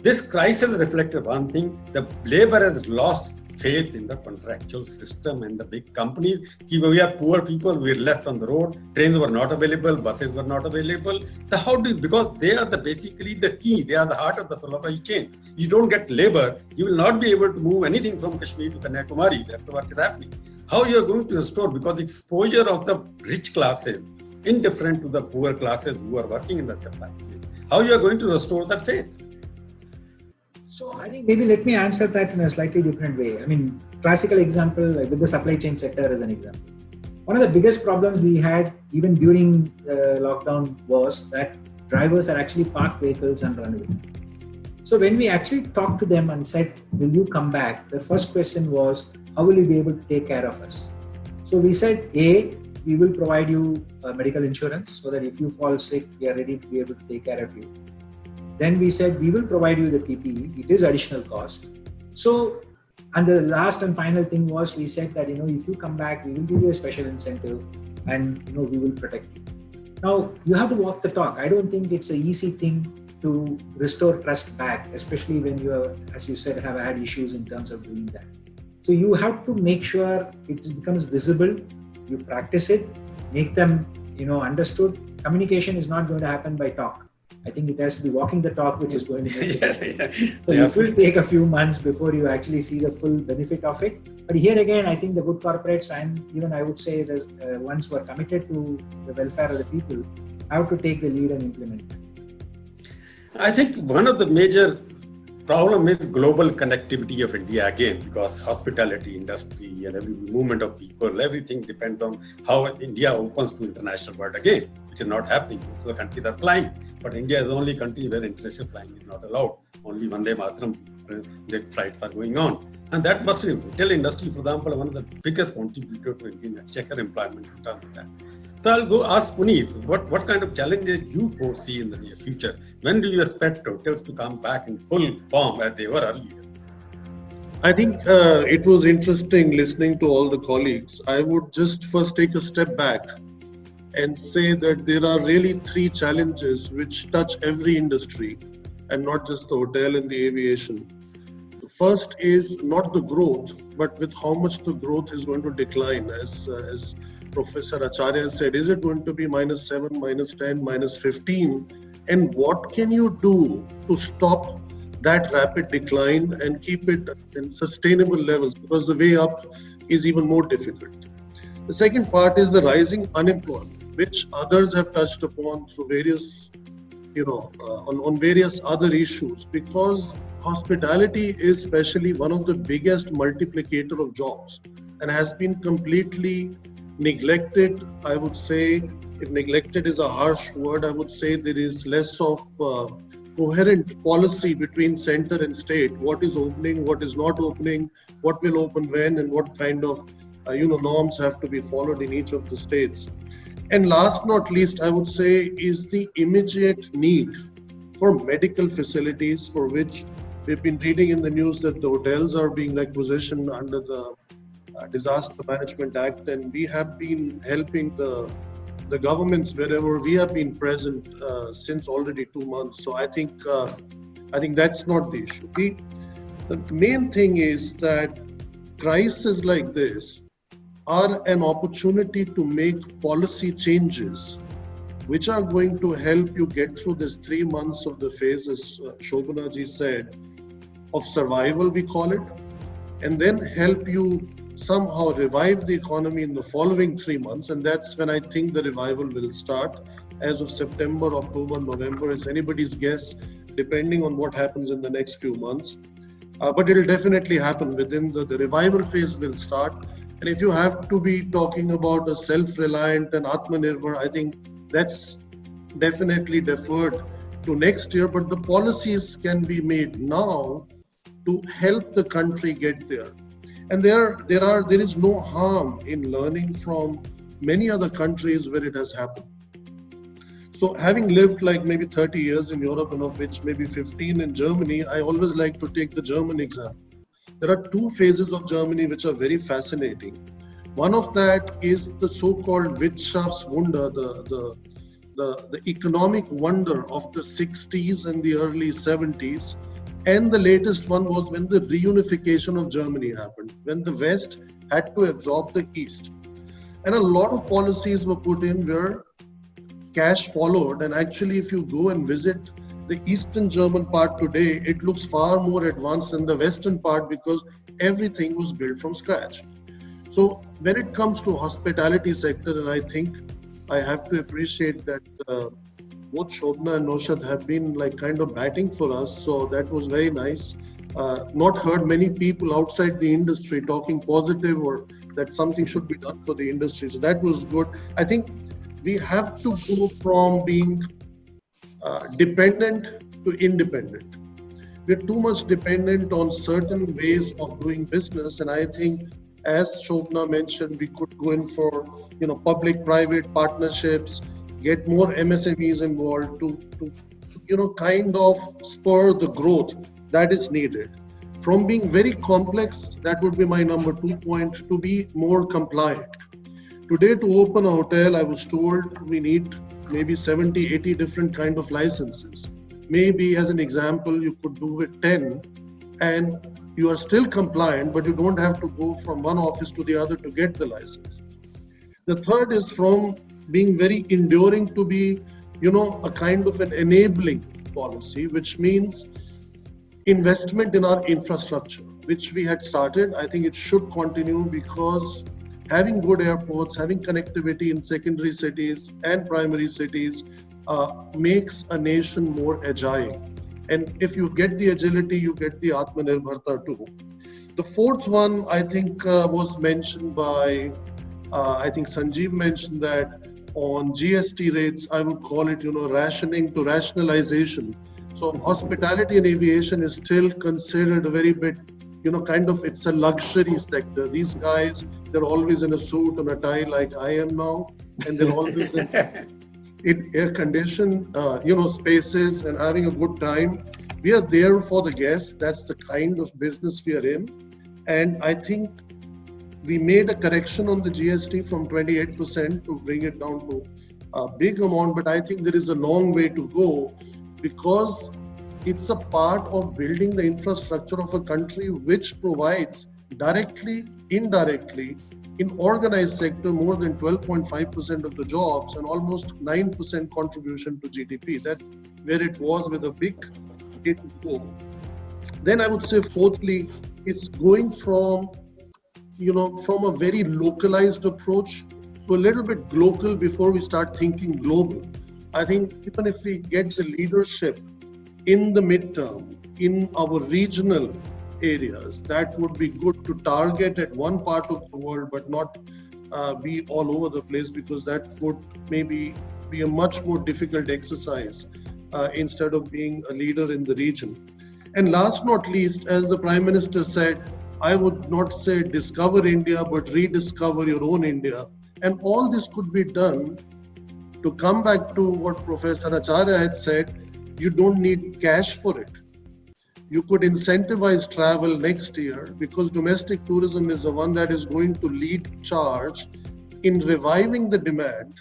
This crisis reflected one thing: the labor has lost faith in the contractual system and the big companies. We are poor people, we are left on the road, trains were not available, buses were not available. Because they are basically the key, they are the heart of the supply chain. You don't get labor, you will not be able to move anything from Kashmir to Kanyakumari. That's what is happening. How you are going to restore? Because the exposure of the rich classes, indifferent to the poor classes who are working in the supply chain. How you are going to restore that faith? So I think maybe let me answer that in a slightly different way. I mean, classical example, like with the supply chain sector as an example. One of the biggest problems we had even during lockdown was that drivers are actually parked vehicles and run away. So when we actually talked to them and said, will you come back? The first question was, how will you be able to take care of us? So we said, A, we will provide you medical insurance so that if you fall sick, we are ready to be able to take care of you. Then we said, we will provide you the PPE. It is additional cost. So, and the last and final thing was, we said that, if you come back, we will give you a special incentive and, we will protect you. Now, you have to walk the talk. I don't think it's an easy thing to restore trust back, especially when you are, as you said, have had issues in terms of doing that. So you have to make sure it becomes visible. You practice it, make them, understood. Communication is not going to happen by talk. I think it has to be walking the talk, which is going to make it. So it will take a few months before you actually see the full benefit of it. But here again, I think the good corporates and even I would say there's ones who are committed to the welfare of the people have to take the lead and implement it. I think one of the major problem is global connectivity of India again, because hospitality industry and every movement of people, everything depends on how India opens to international world again, which is not happening. So the countries are flying, but India is the only country where international flying is not allowed. Only Vande Mataram jet flights are going on. And that must be, hotel industry, for example, one of the biggest contributor to Indian checker employment in terms of that. So I'll go ask Puneet, what kind of challenges you foresee in the near future? When do you expect hotels to come back in full form as they were earlier? I think it was interesting listening to all the colleagues. I would just first take a step back and say that there are really three challenges which touch every industry and not just the hotel and the aviation. The first is not the growth, but with how much the growth is going to decline. As Professor Acharya said, is it going to be -7, -10, -15? And what can you do to stop that rapid decline and keep it in sustainable levels? Because the way up is even more difficult. The second part is the rising unemployment, which others have touched upon through various, on various other issues, because hospitality is especially one of the biggest multiplicator of jobs and has been completely neglected. I would say, if neglected is a harsh word, I would say there is less of coherent policy between center and state. What is opening, what is not opening, what will open when, and what kind of norms have to be followed in each of the states. And last not least, I would say, is the immediate need for medical facilities, for which we've been reading in the news that the hotels are being requisitioned under the Disaster Management Act, and we have been helping the governments wherever we have been present since already 2 months. So I think that's not the issue. The main thing is that crises like this are an opportunity to make policy changes which are going to help you get through this 3 months of the phase, as Shobhana ji said, of survival, we call it, and then help you somehow revive the economy in the following 3 months. And that's when I think the revival will start, as of September, October, November. It's anybody's guess, depending on what happens in the next few months. But it'll definitely happen within the revival phase will start. And if you have to be talking about a self-reliant and Atmanirbhar, I think that's definitely deferred to next year. But the policies can be made now to help the country get there. And there is no harm in learning from many other countries where it has happened. So having lived like maybe 30 years in Europe, and of which maybe 15 in Germany, I always like to take the German example. There are 2 phases of Germany which are very fascinating. One of that is the so-called Wirtschaftswunder, the economic wonder of the 60s and the early 70s. And the latest one was when the reunification of Germany happened, when the West had to absorb the East. And a lot of policies were put in where cash followed. And actually, if you go and visit the Eastern German part today, it looks far more advanced than the Western part because everything was built from scratch. So when it comes to hospitality sector, and I think I have to appreciate that both Shobhana and Naushad have been like kind of batting for us. So that was very nice. Not heard many people outside the industry talking positive or that something should be done for the industry. So that was good. I think we have to go from being dependent to independent. We're too much dependent on certain ways of doing business. And I think, as Shobhana mentioned, we could go in for public-private partnerships, get more MSMEs involved to kind of spur the growth that is needed. From being very complex, that would be my number 2 point, to be more compliant. Today, to open a hotel, I was told we need maybe 70, 80 different kind of licenses. Maybe as an example, you could do with 10 and you are still compliant, but you don't have to go from one office to the other to get the license. The third is from being very enduring to be, a kind of an enabling policy, which means investment in our infrastructure, which we had started. I think it should continue because having good airports, having connectivity in secondary cities and primary cities makes a nation more agile. And if you get the agility, you get the Atmanirbharta too. The fourth one, I think, was mentioned by, I think Sanjeev mentioned that on GST rates, I would call it, rationing to rationalization. So hospitality and aviation is still considered a very bit, it's a luxury sector. These guys, they're always in a suit and a tie like I am now, and they're always in air-conditioned, spaces and having a good time. We are there for the guests. That's the kind of business we are in. And I think we made a correction on the GST from 28% to bring it down to a big amount. But I think there is a long way to go because it's a part of building the infrastructure of a country which provides directly, indirectly, in organized sector, more than 12.5% of the jobs and almost 9% contribution to GDP. That's where it was with a big hit to go. Then I would say, fourthly, it's going from a very localized approach to a little bit global before we start thinking global. I think even if we get the leadership in the midterm, in our regional areas, that would be good to target at one part of the world, but not be all over the place, because that would maybe be a much more difficult exercise instead of being a leader in the region. And last not least, as the Prime Minister said, I would not say discover India, but rediscover your own India. And all this could be done. To come back to what Professor Acharya had said, you don't need cash for it. You could incentivize travel next year, because domestic tourism is the one that is going to lead charge in reviving the demand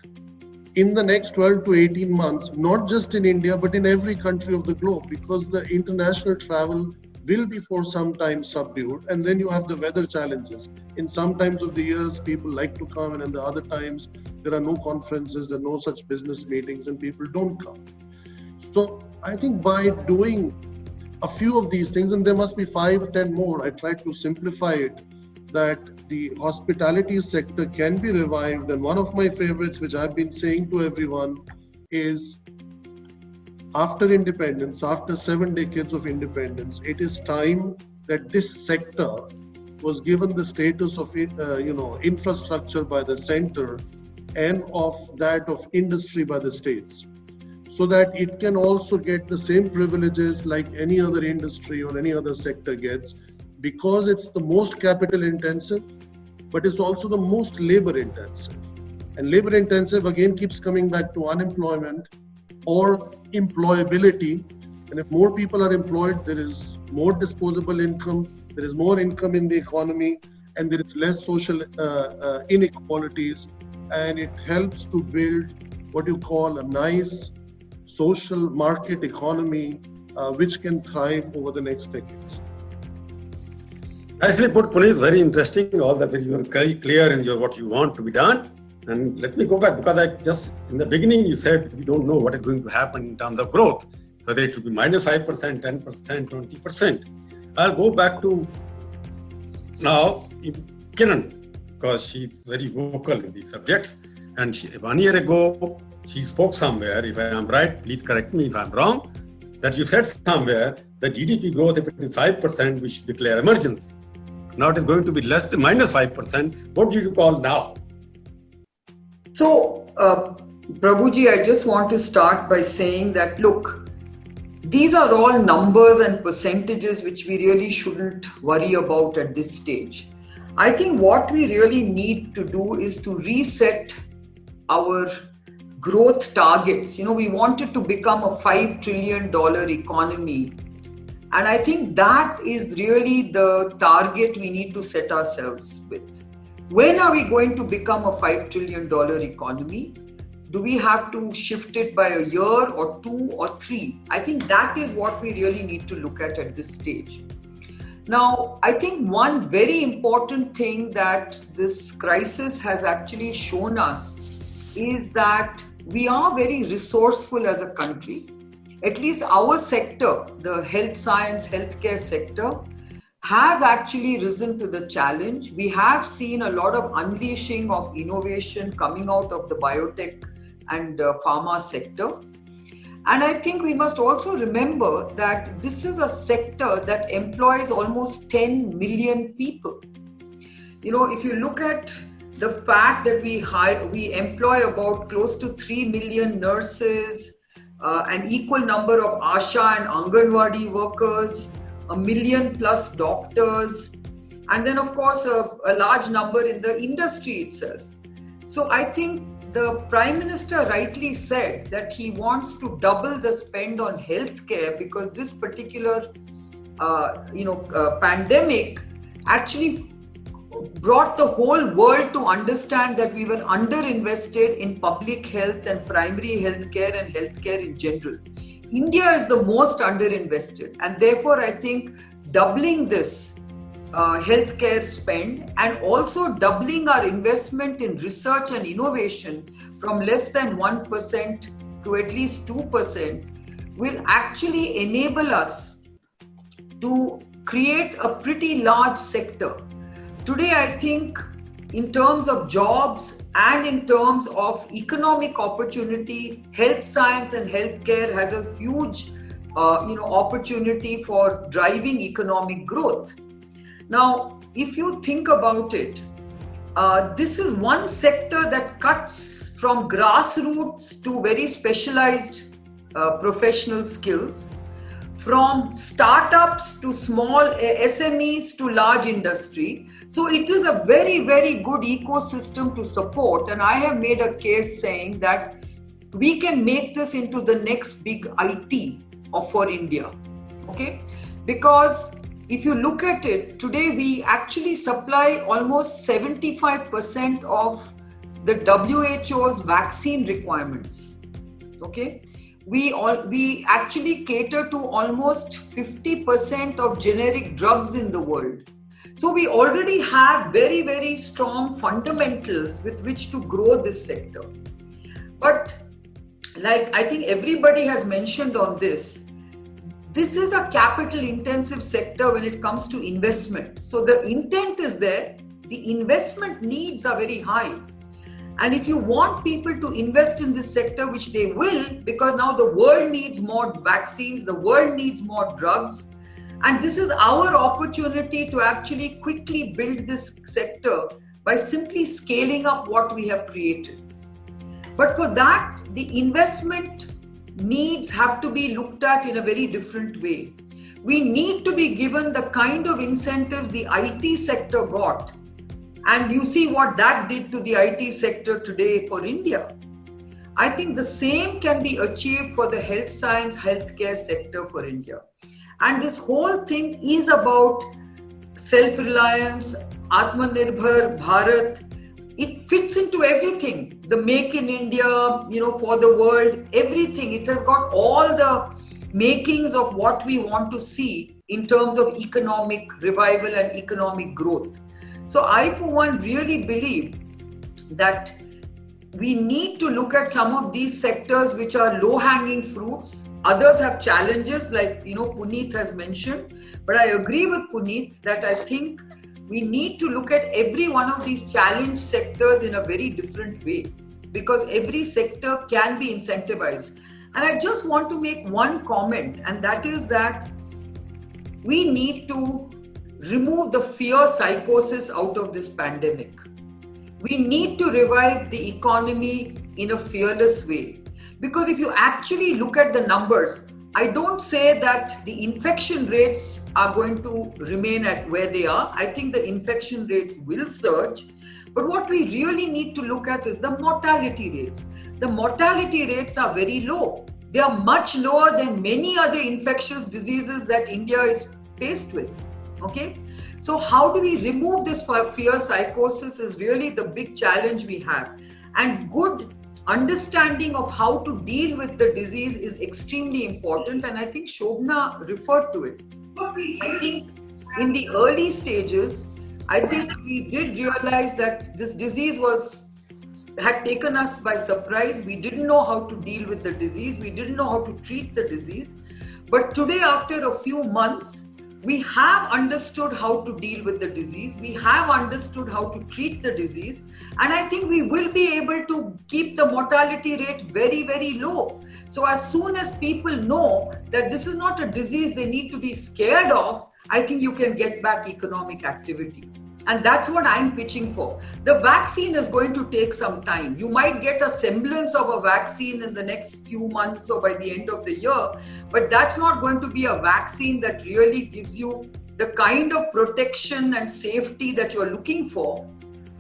in the next 12 to 18 months, not just in India, but in every country of the globe, because the international travel will be for some time subdued. And then you have the weather challenges. In some times of the years, people like to come, and in the other times, there are no conferences, there are no such business meetings, and people don't come. So I think by doing a few of these things, and there must be 5, 10 more, I tried to simplify it, that the hospitality sector can be revived. And one of my favorites, which I've been saying to everyone, is after independence, after 7 decades of independence, it is time that this sector was given the status of infrastructure by the center and of that of industry by the states, so that it can also get the same privileges like any other industry or any other sector gets, because it's the most capital intensive, but it's also the most labor intensive. And labor intensive again keeps coming back to unemployment or employability. And if more people are employed, there is more disposable income, there is more income in the economy, and there is less social inequalities. And it helps to build what you call a nice social market economy, which can thrive over the next decades. Nicely put, Puneet. Very interesting. All that you were very clear in your what you want to be done. And let me go back, because I just in the beginning you said we don't know what is going to happen in terms of growth, whether it will be -5%, 10%, 20%. I'll go back to now Kiran, because she's very vocal in these subjects. And 1 year ago, she spoke somewhere, if I am right, please correct me if I'm wrong, that you said somewhere that GDP growth, if it is 5%, we should declare emergency. Now it is going to be less than -5%. What do you call now? So, Prabhuji, I just want to start by saying that, look, these are all numbers and percentages which we really shouldn't worry about at this stage. I think what we really need to do is to reset our growth targets. We wanted to become a $5 trillion economy. And I think that is really the target we need to set ourselves with. When are we going to become a $5 trillion economy? Do we have to shift it by a year or 2 or 3? I think that is what we really need to look at this stage. Now, I think one very important thing that this crisis has actually shown us is that we are very resourceful as a country. At least our sector, the health science, healthcare sector, has actually risen to the challenge. We have seen a lot of unleashing of innovation coming out of the biotech and pharma sector. And I think we must also remember that this is a sector that employs almost 10 million people. If you look at the fact that we employ about close to 3 million nurses, an equal number of ASHA and Anganwadi workers, 1 million plus doctors, and then of course a large number in the industry itself. So I think the Prime Minister rightly said that he wants to double the spend on healthcare, because this particular pandemic actually brought the whole world to understand that we were underinvested in public health and primary healthcare and healthcare in general. India is the most underinvested, and therefore I think doubling this healthcare spend and also doubling our investment in research and innovation from less than 1% to at least 2% will actually enable us to create a pretty large sector. Today, I think in terms of jobs and in terms of economic opportunity, health science and healthcare has a huge opportunity for driving economic growth. Now, if you think about it, this is one sector that cuts from grassroots to very specialized professional skills, from startups to small SMEs to large industry. So it is a very, very good ecosystem to support. And I have made a case saying that we can make this into the next big IT for India. Okay? Because if you look at it, today we actually supply almost 75% of the WHO's vaccine requirements. Okay? We actually cater to almost 50% of generic drugs in the world. So we already have very, very strong fundamentals with which to grow this sector. But like I think everybody has mentioned on this is a capital intensive sector when it comes to investment. So the intent is there, the investment needs are very high. And if you want people to invest in this sector, which they will, because now the world needs more vaccines, the world needs more drugs. And this is our opportunity to actually quickly build this sector by simply scaling up what we have created. But for that, the investment needs have to be looked at in a very different way. We need to be given the kind of incentives the IT sector got. And you see what that did to the IT sector today for India. I think the same can be achieved for the health science, healthcare sector for India. And this whole thing is about self-reliance, Atmanirbhar Bharat. It fits into everything. The Make in India, for the world, everything. It has got all the makings of what we want to see in terms of economic revival and economic growth. So I, for one, really believe that we need to look at some of these sectors which are low-hanging fruits. Others have challenges like, Puneet has mentioned. But I agree with Puneet that I think we need to look at every one of these challenge sectors in a very different way, because every sector can be incentivized. And I just want to make one comment, and that is that we need to remove the fear psychosis out of this pandemic. We need to revive the economy in a fearless way. Because if you actually look at the numbers, I don't say that the infection rates are going to remain at where they are. I think the infection rates will surge. But what we really need to look at is the mortality rates. The mortality rates are very low. They are much lower than many other infectious diseases that India is faced with. Okay? So how do we remove this fear psychosis is really the big challenge we have. And good understanding of how to deal with the disease is extremely important, and I think Shobna referred to it. I think in the early stages, I think we did realize that this disease had taken us by surprise. We didn't know how to deal with the disease. We didn't know how to treat the disease. But today, after a few months, we have understood how to deal with the disease. We have understood how to treat the disease. And I think we will be able to keep the mortality rate very, very low. So as soon as people know that this is not a disease they need to be scared of, I think you can get back economic activity. And that's what I'm pitching for. The vaccine is going to take some time. You might get a semblance of a vaccine in the next few months or by the end of the year, but that's not going to be a vaccine that really gives you the kind of protection and safety that you're looking for,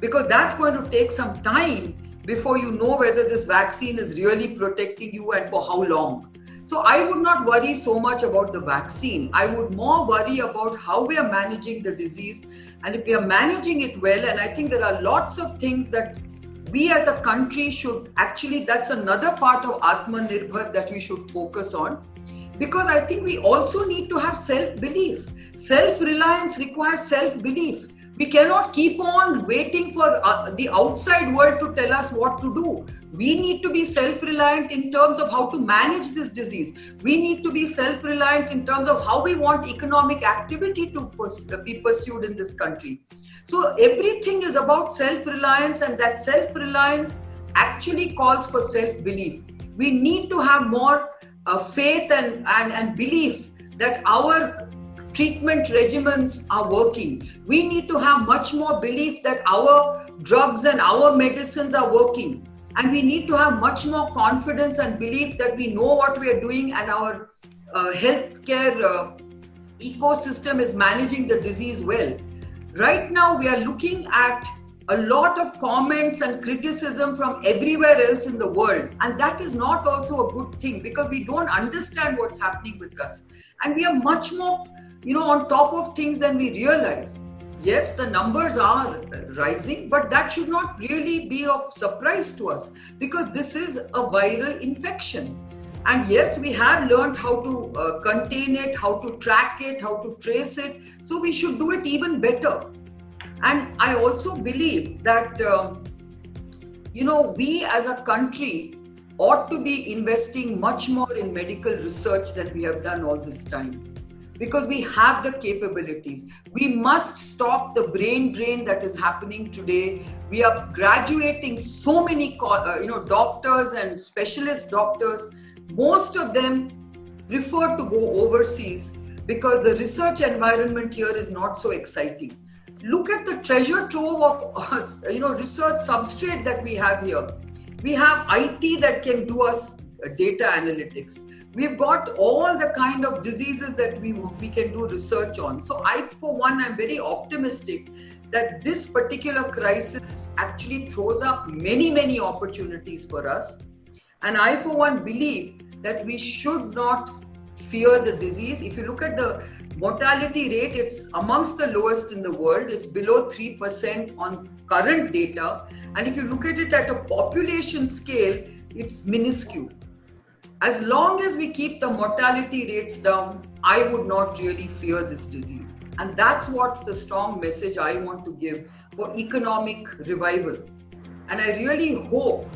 because that's going to take some time before you know whether this vaccine is really protecting you and for how long. So I would not worry so much about the vaccine. I would more worry about how we are managing the disease. And if we are managing it well, and I think there are lots of things that we as a country should actually, that's another part of Atmanirbhar that we should focus on. Because I think we also need to have self-belief. Self-reliance requires self-belief. We cannot keep on waiting for the outside world to tell us what to do. We need to be self-reliant in terms of how to manage this disease. We need to be self-reliant in terms of how we want economic activity to be pursued in this country. So everything is about self-reliance, and that self-reliance actually calls for self-belief. We need to have more faith and belief that our treatment regimens are working. We need to have much more belief that our drugs and our medicines are working. And we need to have much more confidence and belief that we know what we are doing and our healthcare ecosystem is managing the disease well. Right now, we are looking at a lot of comments and criticism from everywhere else in the world. And that is not also a good thing, because we don't understand what's happening with us. And we are much more, on top of things than we realize. Yes, the numbers are rising, but that should not really be of surprise to us, because this is a viral infection. And yes, we have learned how to contain it, how to track it, how to trace it. So we should do it even better. And I also believe that, we as a country ought to be investing much more in medical research than we have done all this time, because we have the capabilities. We must stop the brain drain that is happening today. We are graduating so many, doctors and specialist doctors. Most of them prefer to go overseas because the research environment here is not so exciting. Look at the treasure trove of research substrate that we have here. We have IT that can do us data analytics. We've got all the kind of diseases that we can do research on. So I, for one, am very optimistic that this particular crisis actually throws up many, many opportunities for us. And I, for one, believe that we should not fear the disease. If you look at the mortality rate, it's amongst the lowest in the world. It's below 3% on current data. And if you look at it at a population scale, it's minuscule. As long as we keep the mortality rates down, I would not really fear this disease. And that's what the strong message I want to give for economic revival. And I really hope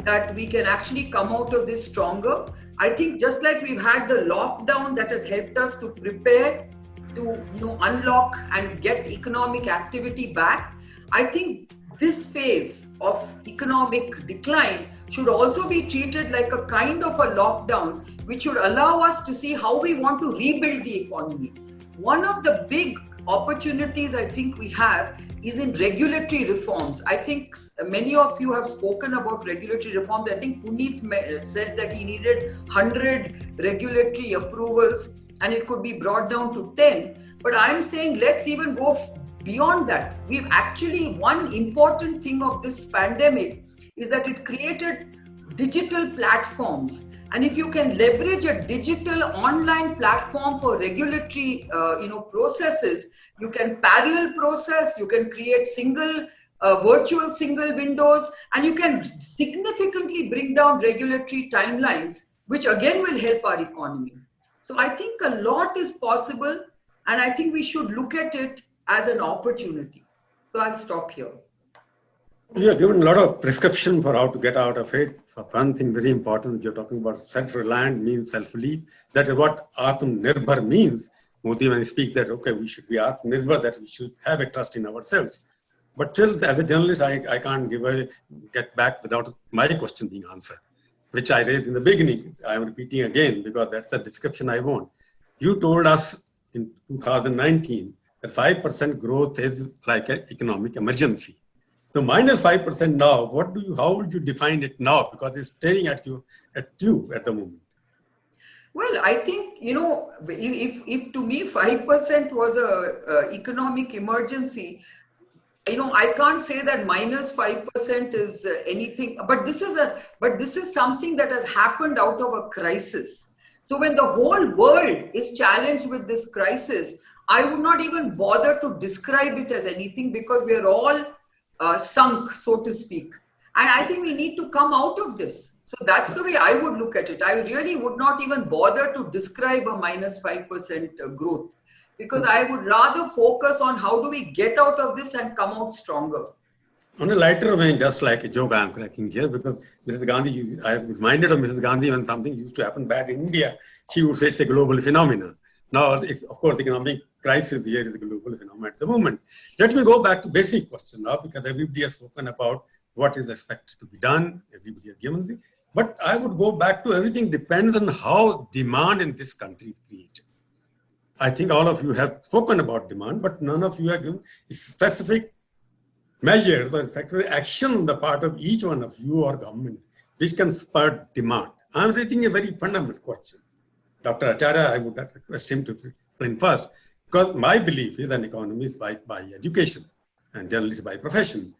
that we can actually come out of this stronger. I think just like we've had the lockdown that has helped us to prepare to unlock and get economic activity back, I think this phase of economic decline should also be treated like a kind of a lockdown, which should allow us to see how we want to rebuild the economy. One of the big opportunities I think we have is in regulatory reforms. I think many of you have spoken about regulatory reforms. I think Puneet said that he needed 100 regulatory approvals and it could be brought down to 10. But I'm saying let's even go beyond that. We've actually, one important thing of this pandemic is that it created digital platforms. And if you can leverage a digital online platform for regulatory processes, you can parallel process, you can create virtual single windows, and you can significantly bring down regulatory timelines, which again will help our economy. So I think a lot is possible, and I think we should look at it as an opportunity. So I'll stop here. You have given a lot of prescription for how to get out of it. For one thing very important, you're talking about self-reliant means self-relief. That is what Atmanirbhar means. Modi, when he speaks that, okay, we should be Atmanirbhar, that we should have a trust in ourselves. But still, as a journalist, I can't get back without my question being answered, which I raised in the beginning. I'm repeating again, because that's the description I want. You told us in 2019 that 5% growth is like an economic emergency. So minus 5% now, how would you define it now? Because it's staring at you at the moment. Well, I think, if to me 5% was a economic emergency, I can't say that minus 5% is anything, but this is something that has happened out of a crisis. So when the whole world is challenged with this crisis, I would not even bother to describe it as anything, because we are all sunk, so to speak. And I think we need to come out of this. So that's the way I would look at it. I really would not even bother to describe a minus 5% growth, because I would rather focus on how do we get out of this and come out stronger. On a lighter vein, just like a joke I'm cracking here, because Mrs. Gandhi, I am reminded of Mrs. Gandhi when something used to happen bad in India, she would say it's a global phenomenon. Now, of course, the economic crisis here is a global phenomenon at the moment. Let me go back to basic question now, because everybody has spoken about what is expected to be done. Everybody has given the, but I would go back to everything depends on how demand in this country is created. I think all of you have spoken about demand, but none of you have given specific measures or specific action on the part of each one of you or government which can spur demand. I'm raising a very fundamental question. Dr. Acharya, I would request him to explain first, because my belief is an economist by education and journalist by profession,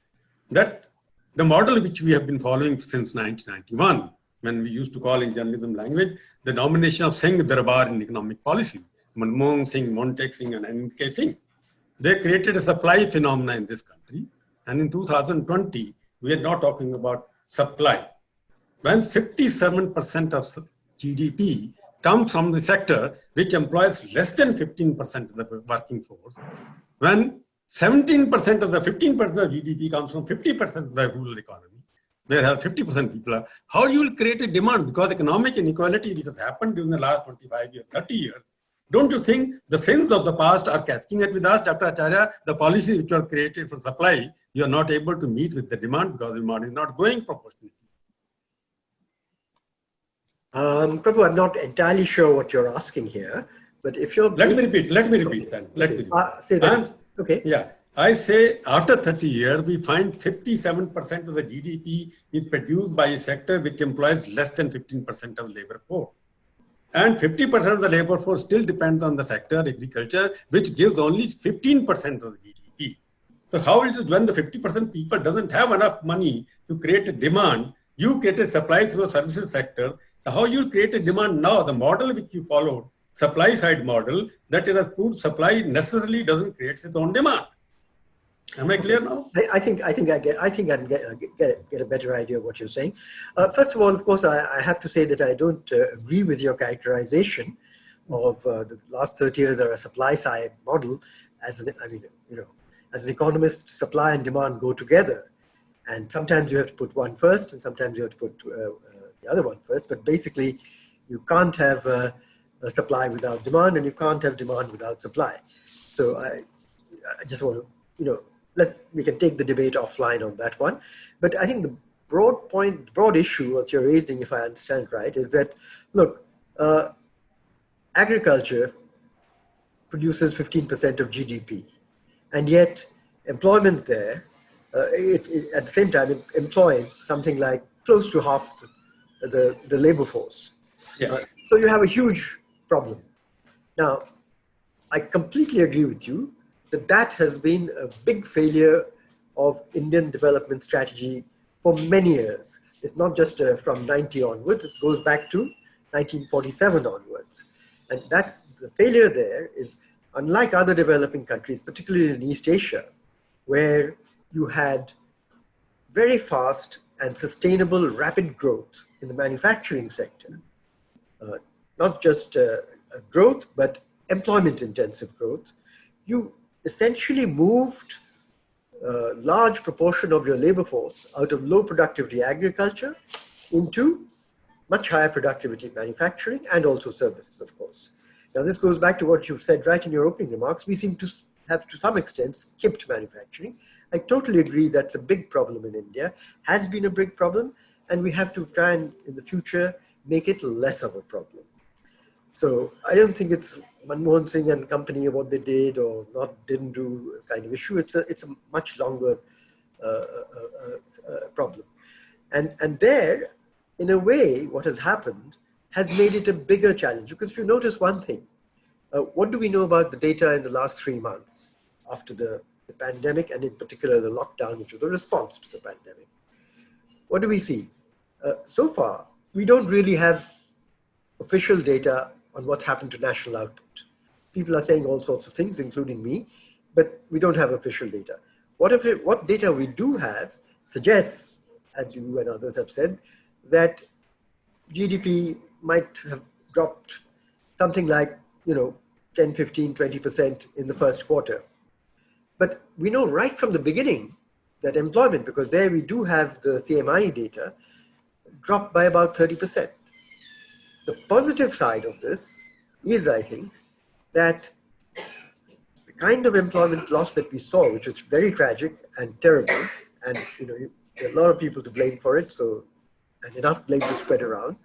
that the model which we have been following since 1991, when we used to call in journalism language, the domination of Singh Darbar in economic policy, Manmohan Singh, Montek Singh, and N.K. Singh, they created a supply phenomena in this country. And in 2020, we are not talking about supply. When 57% of GDP comes from the sector which employs less than 15% of the working force, when 17% of the 15% of GDP comes from 50% of the rural economy, where 50% people are, how you will create a demand? Because economic inequality which has happened during the last 25 years, 30 years, don't you think the sins of the past are casting it with us, Dr. Acharya? The policies which were created for supply, you are not able to meet with the demand because the demand is not growing proportionally. Prabhu, I'm not entirely sure what you're asking here, but if you're... Let me repeat then. Let me repeat. Say that. Okay. Yeah. I say after 30 years, we find 57% of the GDP is produced by a sector which employs less than 15% of labor force. And 50% of the labor force still depends on the sector, agriculture, which gives only 15% of the GDP. So how is it when the 50% people doesn't have enough money to create a demand, you create a supply through a services sector. So how you create a demand now, the model which you followed, supply side model, that it has proved supply necessarily doesn't create its own demand. Am I clear now? I think I get a better idea of what you're saying. First of all, of course, I have to say that I don't agree with your characterization of the last 30 years are a supply side model. As an economist, supply and demand go together, and sometimes you have to put one first, and sometimes you have to put the other one first. But basically, you can't have a supply without demand, and you can't have demand without supply. So I just want to, we can take the debate offline on that one. But I think the broad issue that you're raising, if I understand right, is that, look, agriculture produces 15% of GDP, and yet employment there, at the same time, it employs something like close to half the labor force. Yes. So you have a huge problem. Now, I completely agree with you that has been a big failure of Indian development strategy for many years. It's not just from 90 onwards, it goes back to 1947 onwards. And the failure there is, unlike other developing countries, particularly in East Asia, where you had very fast and sustainable rapid growth in the manufacturing sector. Not just growth, but employment intensive growth. You essentially moved a large proportion of your labor force out of low productivity agriculture into much higher productivity manufacturing and also services, of course. Now, this goes back to what you said right in your opening remarks. We seem to have, to some extent, skipped manufacturing. I totally agree that's a big problem in India, has been a big problem, and we have to try and, in the future, make it less of a problem. So I don't think it's Manmohan Singh and company, what they did or didn't do kind of issue. It's a much longer problem. And there, in a way, what has happened has made it a bigger challenge. Because if you notice one thing, what do we know about the data in the last 3 months after the pandemic, and in particular the lockdown, which was a response to the pandemic? What do we see? So far, we don't really have official data on what's happened to national output. People are saying all sorts of things, including me, but we don't have official data. What data we do have suggests, as you and others have said, that GDP might have dropped something like, 10, 15, 20% in the first quarter. But we know right from the beginning that employment, because there we do have the CMI data, dropped by about 30%. The positive side of this is, I think, that the kind of employment loss that we saw, which was very tragic and terrible, and there are a lot of people to blame for it, and enough blame to spread around.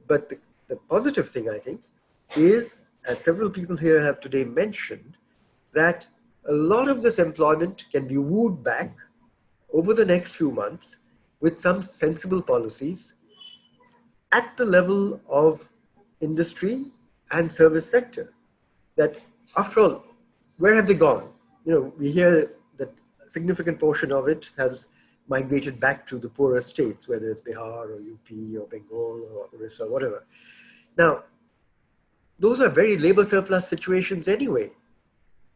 But the positive thing, I think, is, as several people here have today mentioned, that a lot of this employment can be wooed back over the next few months with some sensible policies at the level of industry and service sector. That, after all, where have they gone? We hear that a significant portion of it has migrated back to the poorer states, whether it's Bihar or UP or Bengal or Orissa, whatever. Now, those are very labor surplus situations anyway.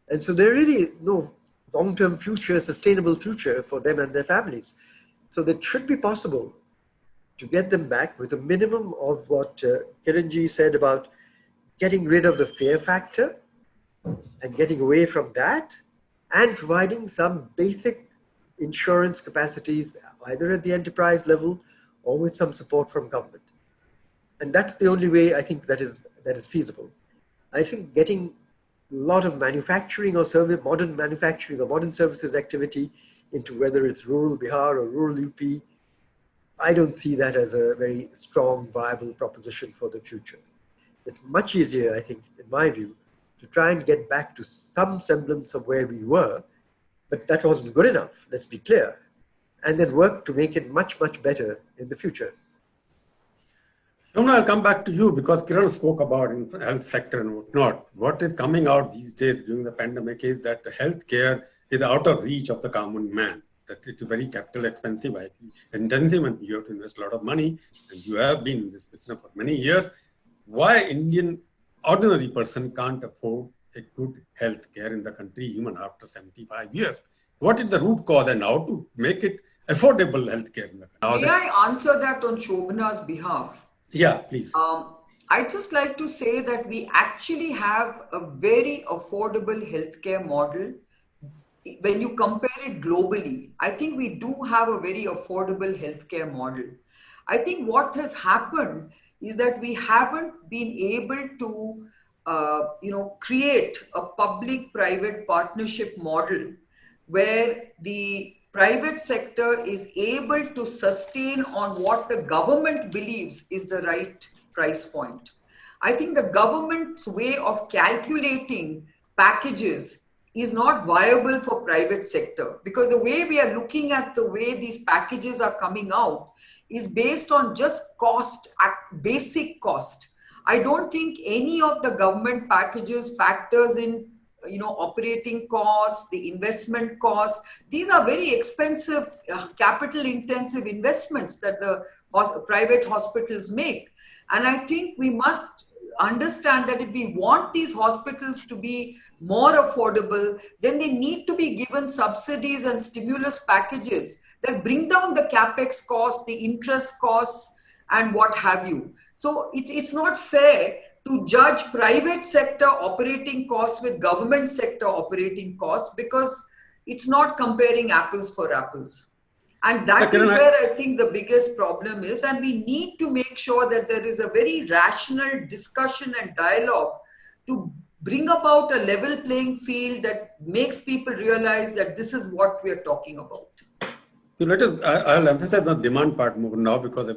And so there really is no long-term future, sustainable future for them and their families. So that should be possible to get them back with a minimum of what Kiranji said about getting rid of the fear factor and getting away from that, and providing some basic insurance capacities either at the enterprise level or with some support from government. And that's the only way I think that is feasible. I think getting a lot of manufacturing or modern manufacturing or modern services activity into whether it's rural Bihar or rural UP, I don't see that as a very strong, viable proposition for the future. It's much easier, I think, in my view, to try and get back to some semblance of where we were, but that wasn't good enough, let's be clear, and then work to make it much, much better in the future. Chawla, I'll come back to you because Kiran spoke about the health sector and whatnot. What is coming out these days during the pandemic is that healthcare is out of reach of the common man. That it's very capital expensive, intensive, and you have to invest a lot of money. And you have been in this business for many years. Why Indian ordinary person can't afford a good health care in the country even after 75 years? What is the root cause and how to make it affordable health care in the country? May I answer that on Shobhana's behalf? Yeah, please. I'd just like to say that we actually have a very affordable healthcare model. When you compare it globally, I think we do have a very affordable healthcare model. I think what has happened is that we haven't been able to, create a public-private partnership model where the private sector is able to sustain on what the government believes is the right price point. I think the government's way of calculating packages is not viable for private sector, because the way we are looking at the way these packages are coming out is based on just cost, basic cost. I don't think any of the government packages factors in operating costs, the investment costs. These are very expensive, capital intensive investments that the private hospitals make. And I think we must understand that if we want these hospitals to be more affordable, then they need to be given subsidies and stimulus packages that bring down the capex costs, the interest costs, and what have you. So it's not fair to judge private sector operating costs with government sector operating costs, because it's not comparing apples for apples. And that is where I think the biggest problem is. And we need to make sure that there is a very rational discussion and dialogue to bring about a level playing field that makes people realize that this is what we are talking about. So I'll emphasize the demand part more now, because there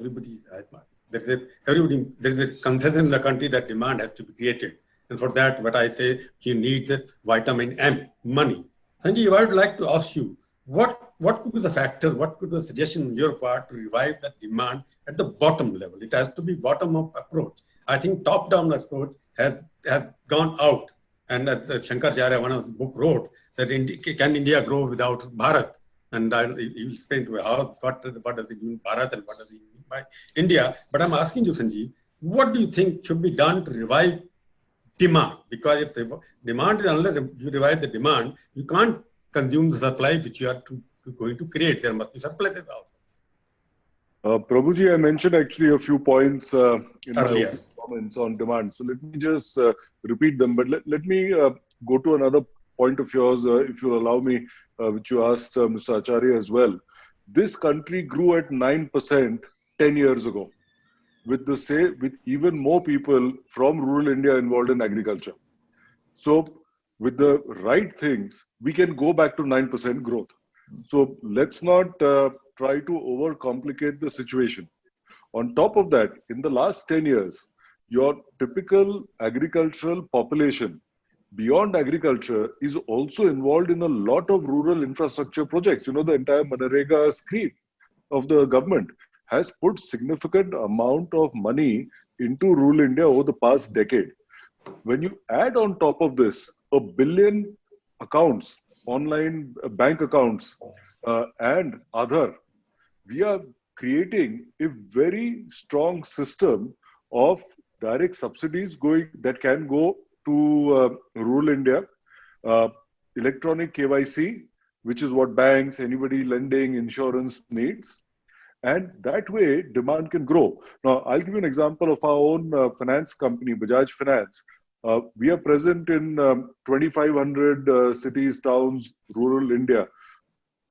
is a consensus in the country that demand has to be created. And for that, what I say, you need the vitamin M, money. Sanjeev, I would like to ask you, what could be the factor, what could be the suggestion on your part to revive that demand at the bottom level? It has to be bottom-up approach. I think top-down approach has gone out. And as Shankaracharya, one of his book, wrote, that can India grow without Bharat? And he will explain to me what does it mean Bharat and what does it mean by India. But I'm asking you, Sanjeev, what do you think should be done to revive demand? Because if the demand is, unless you revive the demand, you can't consume the supply which you are going to create. There must be surpluses also. Prabhuji, I mentioned actually a few points in earlier my comments on demand. So let me just repeat them. But let me go to another point of yours, if you'll allow me, which you asked Mr. Acharya as well. This country grew at 9% 10 years ago, with even more people from rural India involved in agriculture. So with the right things, we can go back to 9% growth. So let's not try to overcomplicate the situation. On top of that, in the last 10 years, your typical agricultural population beyond agriculture is also involved in a lot of rural infrastructure projects. The entire Manrega scheme of the government has put significant amount of money into rural India over the past decade. When you add on top of this 1 billion accounts, online bank accounts, and other, we are creating a very strong system of direct subsidies that can go to rural India, electronic KYC, which is what banks, anybody lending, insurance needs. And that way, demand can grow. Now, I'll give you an example of our own finance company, Bajaj Finance. We are present in 2,500 cities, towns, rural India.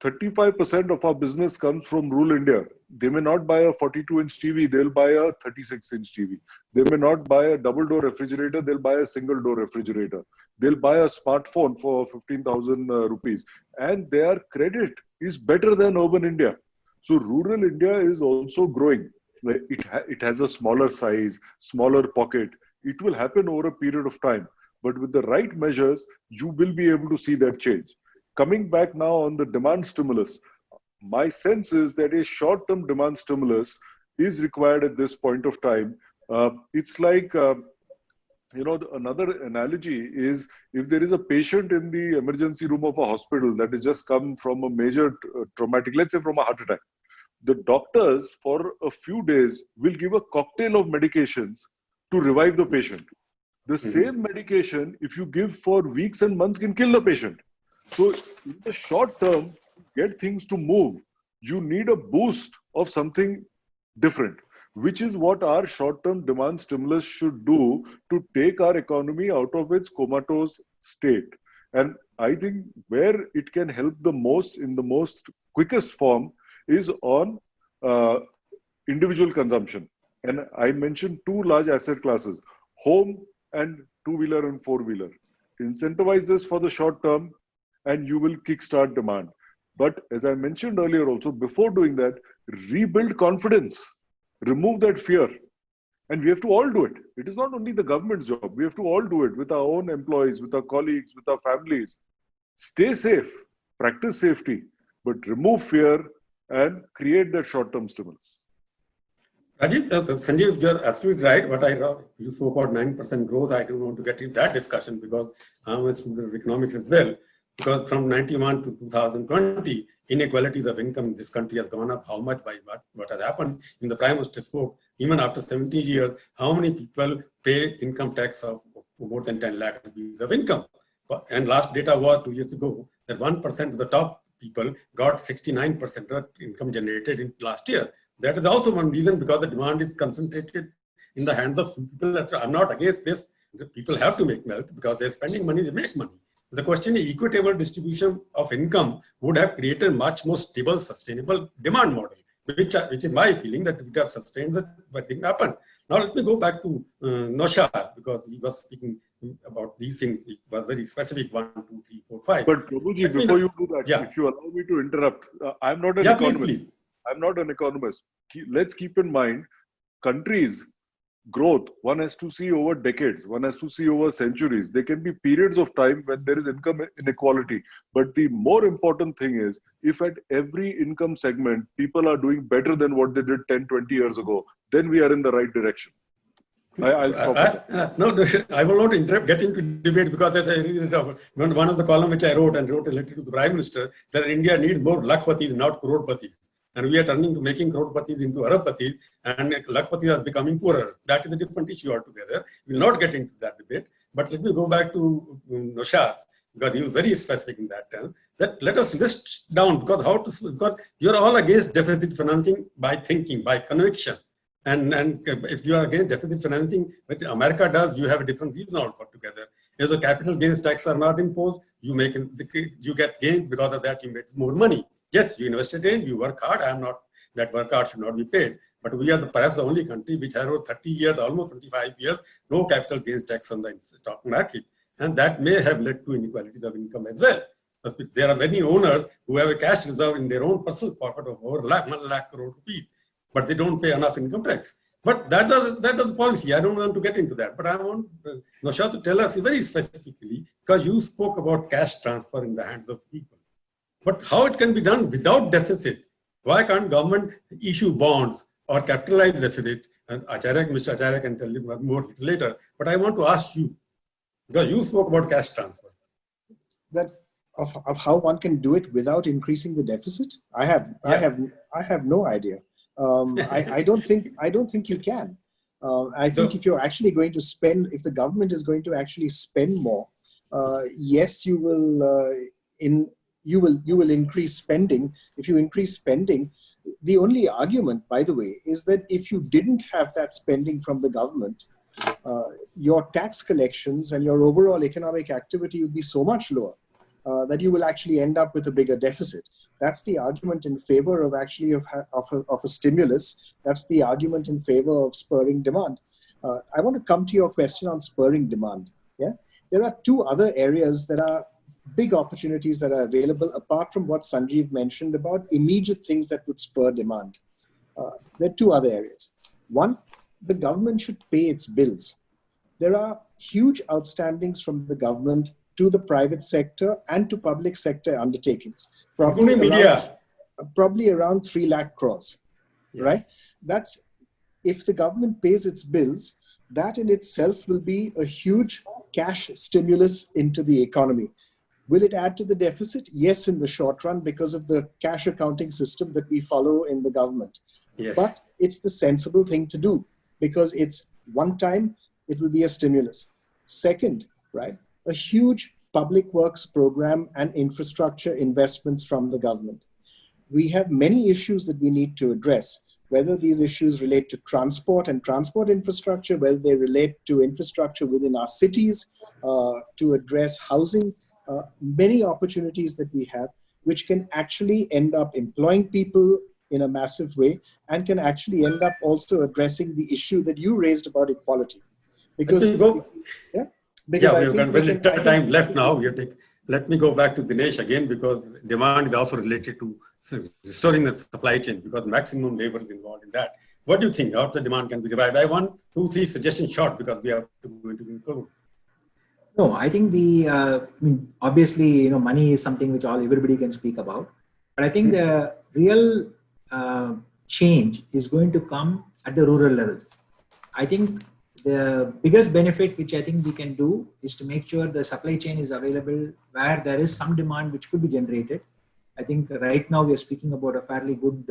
35% of our business comes from rural India. They may not buy a 42-inch TV, they'll buy a 36-inch TV. They may not buy a double-door refrigerator, they'll buy a single-door refrigerator. They'll buy a smartphone for 15,000 rupees. And their credit is better than urban India. So rural India is also growing. It has a smaller size, smaller pocket. It will happen over a period of time. But with the right measures, you will be able to see that change. Coming back now on the demand stimulus, my sense is that a short-term demand stimulus is required at this point of time. It's like, another analogy is if there is a patient in the emergency room of a hospital that has just come from a major traumatic, let's say from a heart attack, the doctors for a few days will give a cocktail of medications to revive the patient. The same medication, if you give for weeks and months, can kill the patient. So in the short term, to get things to move, you need a boost of something different, which is what our short-term demand stimulus should do to take our economy out of its comatose state. And I think where it can help the most in the most quickest form is on individual consumption. And I mentioned two large asset classes, home and two-wheeler and four-wheeler. Incentivize this for the short term, and you will kickstart demand. But as I mentioned earlier also, before doing that, rebuild confidence, remove that fear. And we have to all do it. It is not only the government's job. We have to all do it with our own employees, with our colleagues, with our families. Stay safe, practice safety, but remove fear and create that short-term stimulus. Rajiv, Sanjeev, you're absolutely right. What you spoke about 9% growth. I don't want to get into that discussion because I'm a student of economics as well. Because from 91 to 2020, inequalities of income in this country has gone up. How much by what has happened? In the Prime Minister spoke, even after 70 years, how many people pay income tax of more than 10 lakh rupees of income? And last data was 2 years ago that 1% of the top people got 69% of income generated in last year. That is also one reason because the demand is concentrated in the hands of people. I'm not against this. The people have to make wealth because they're spending money, they make money. The question is equitable distribution of income would have created much more stable, sustainable demand model, which is my feeling that we have sustained that thing happened. Now let me go back to Naushad because he was speaking about these things. It was very specific, 1, 2, 3, 4, 5. But Prabhuji, before you do that, if you allow me to interrupt, I'm not an economist. Please. I'm not an economist. Let's keep in mind, countries' growth, one has to see over decades, one has to see over centuries. There can be periods of time when there is income inequality. But the more important thing is, if at every income segment, people are doing better than what they did 10, 20 years ago, then we are in the right direction. I'll stop. No, I will not get into debate because there's one of the columns which I wrote a letter to the Prime Minister that India needs more lakhpatis, not crorpatis. And we are turning to making crorpatis into arabpatis, and lakhpatis are becoming poorer. That is a different issue altogether. We will not get into that debate. But let me go back to Naushad, because he was very specific in that term. That let us list down because you're all against deficit financing by thinking, by conviction. And if you are against deficit financing, what America does, you have a different reason altogether. If the capital gains tax are not imposed, you get gains because of that. You make more money. Yes, you invested in, you work hard. I am not, that work hard should not be paid. But we are perhaps the only country which has over 30 years, almost 25 years, no capital gains tax on the stock market. And that may have led to inequalities of income as well. But there are many owners who have a cash reserve in their own personal pocket of over 1 lakh crore rupees, but they don't pay enough income tax. But that is the policy. I don't want to get into that. But I want Naushad to tell us very specifically, because you spoke about cash transfer in the hands of people. But how it can be done without deficit? Why can't government issue bonds or capitalize deficit? And Mr. Acharya can tell you more later. But I want to ask you, Because you spoke about cash transfer. That of how one can do it without increasing the deficit, I have no idea. I don't think you can. I think if you're actually going to spend, if the government is going to actually spend more, yes, you will increase spending. If you increase spending, the only argument, by the way, is that if you didn't have that spending from the government, your tax collections and your overall economic activity would be so much lower that you will actually end up with a bigger deficit. That's the argument in favor of actually of a stimulus. That's the argument in favor of spurring demand. I want to come to your question on spurring demand. Yeah, there are two other areas that are big opportunities that are available apart from what Sanjeev mentioned about immediate things that would spur demand. There are two other areas. One, the government should pay its bills. There are huge outstandings from the government to the private sector and to public sector undertakings. Probably around 3 lakh crores, yes. Right? That's, if the government pays its bills, that in itself will be a huge cash stimulus into the economy. Will it add to the deficit? Yes, in the short run, because of the cash accounting system that we follow in the government. Yes. But it's the sensible thing to do because it's one time, it will be a stimulus. Second, right, a huge public works program and infrastructure investments from the government. We have many issues that we need to address, whether these issues relate to transport and transport infrastructure, whether they relate to infrastructure within our cities, to address housing, many opportunities that we have, which can actually end up employing people in a massive way and can actually end up also addressing the issue that you raised about equality. Because we've got very little time left now. Let me go back to Dinesh again, because demand is also related to restoring the supply chain, because maximum labor is involved in that. What do you think? How the demand can be revived? I want 2-3 suggestions short, because we have to go into conclude. No, I think obviously, money is something which everybody can speak about. But I think the real change is going to come at the rural level. I think the biggest benefit which I think we can do is to make sure the supply chain is available where there is some demand which could be generated. I think right now we are speaking about a fairly good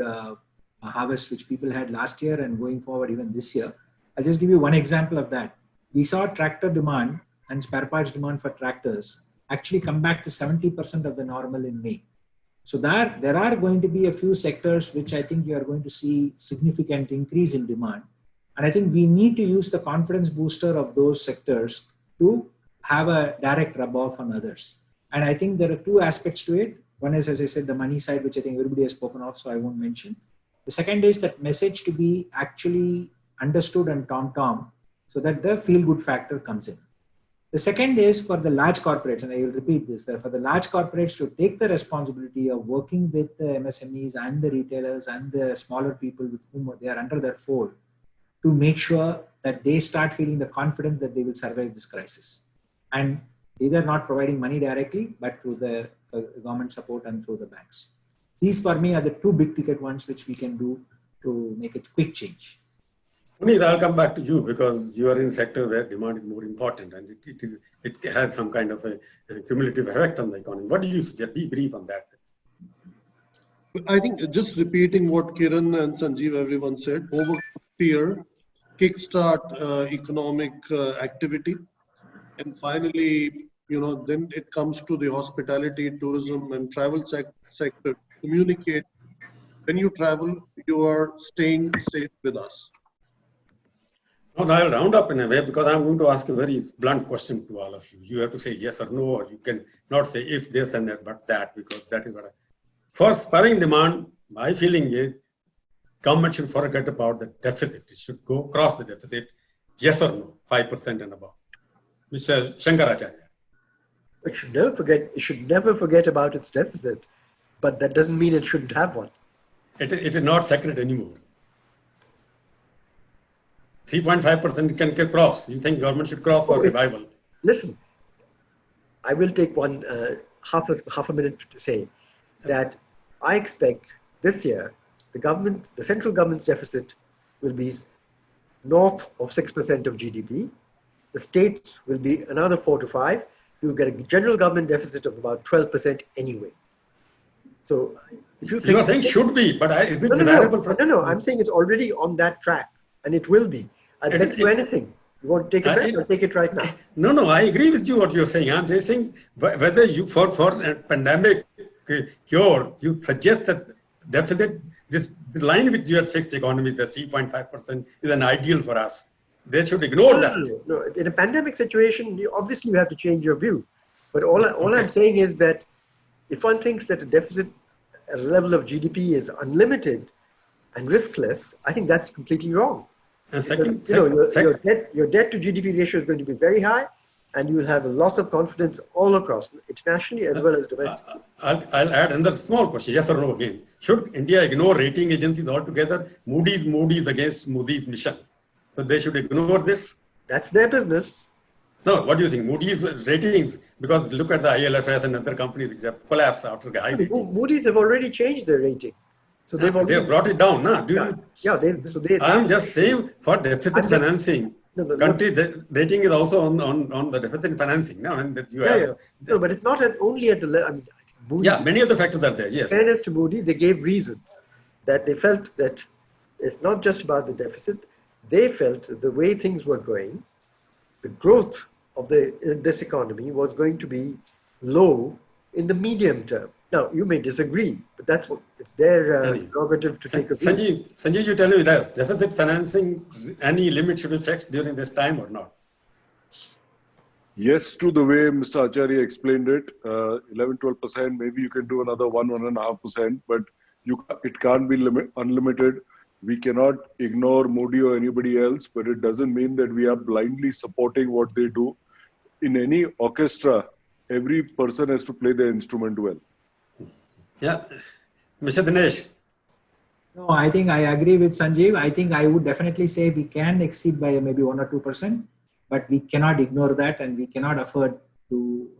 harvest which people had last year and going forward even this year. I'll just give you one example of that. We saw tractor demand and spare parts demand for tractors actually come back to 70% of the normal in May. So there are going to be a few sectors which I think you are going to see significant increase in demand. And I think we need to use the confidence booster of those sectors to have a direct rub-off on others. And I think there are two aspects to it. One is, as I said, the money side, which I think everybody has spoken of, so I won't mention. The second is that message to be actually understood and tom-tom so that the feel-good factor comes in. The second is for the large corporates, and I will repeat this, that for the large corporates to take the responsibility of working with the MSMEs and the retailers and the smaller people with whom they are under their fold, to make sure that they start feeling the confidence that they will survive this crisis. And either not providing money directly, but through the government support and through the banks. These for me are the two big ticket ones which we can do to make a quick change. Puneet, I'll come back to you because you are in a sector where demand is more important and it has some kind of a cumulative effect on the economy. What do you suggest? Be brief on that. I think just repeating what Kiran and Sanjeev, everyone said, over fear, kickstart economic activity. And finally, then it comes to the hospitality, tourism and travel sector. Communicate. When you travel, you are staying safe with us. Now I'll round up in a way because I'm going to ask a very blunt question to all of you. You have to say yes or no, or you can not say if this and that, but that, because that is what for spurring demand, my feeling is government should forget about the deficit. It should go across the deficit, yes or no, 5% and above. Mr. Shankaracharya. It should never forget about its deficit, but that doesn't mean it shouldn't have one. It is not sacred anymore. 3.5% can cross. You think government should cross for revival? Listen, I will take one half a minute to say that I expect this year the central government's deficit will be north of 6% of GDP. The states will be another 4 to 5. You'll get a general government deficit of about 12% anyway. So if you think... You are saying should be, but is it desirable? No, I'm saying it's already on that track, and it will be. I'll bet you anything. You want to take a bet? I'll take it right now. No, I agree with you what you're saying. I'm just saying whether you, for a pandemic cure, you suggest that deficit, the line which you had fixed economy, the 3.5% is an ideal for us. They should ignore that. No. In a pandemic situation, obviously you have to change your view. But all I'm saying is that if one thinks that a deficit at a level of GDP is unlimited and riskless, I think that's completely wrong. And second, your debt to GDP ratio is going to be very high, and you will have a loss of confidence all across, internationally as well as domestically. I'll add another small question, yes or no again. Should India ignore rating agencies altogether? Moody's against Moody's mission. So they should ignore this? That's their business. No, what do you think? Moody's ratings, because look at the ILFS and other companies which have collapsed after the high ratings. Moody's have already changed their rating. So they've brought it down, no? I'm just saying for deficit financing, country rating is also on the deficit financing. No, but it's not only at the level. Many of the factors are there. Yes. Fairness to Moody, they gave reasons that they felt that it's not just about the deficit. They felt that the way things were going, the growth of this economy was going to be low in the medium term. Now, you may disagree, but that's what it's their prerogative to take a view. Sanjeev, you tell me that deficit financing, any limit should be fixed during this time or not? Yes, to the way Mr. Acharya explained it, 11-12%, maybe you can do another 1.5%, but it can't be unlimited. We cannot ignore Modi or anybody else, but it doesn't mean that we are blindly supporting what they do. In any orchestra, every person has to play their instrument well. Yeah, Mr. Dinesh. No, I think I agree with Sanjeev. I think I would definitely say we can exceed by maybe 1 or 2%, but we cannot ignore that, and we cannot afford to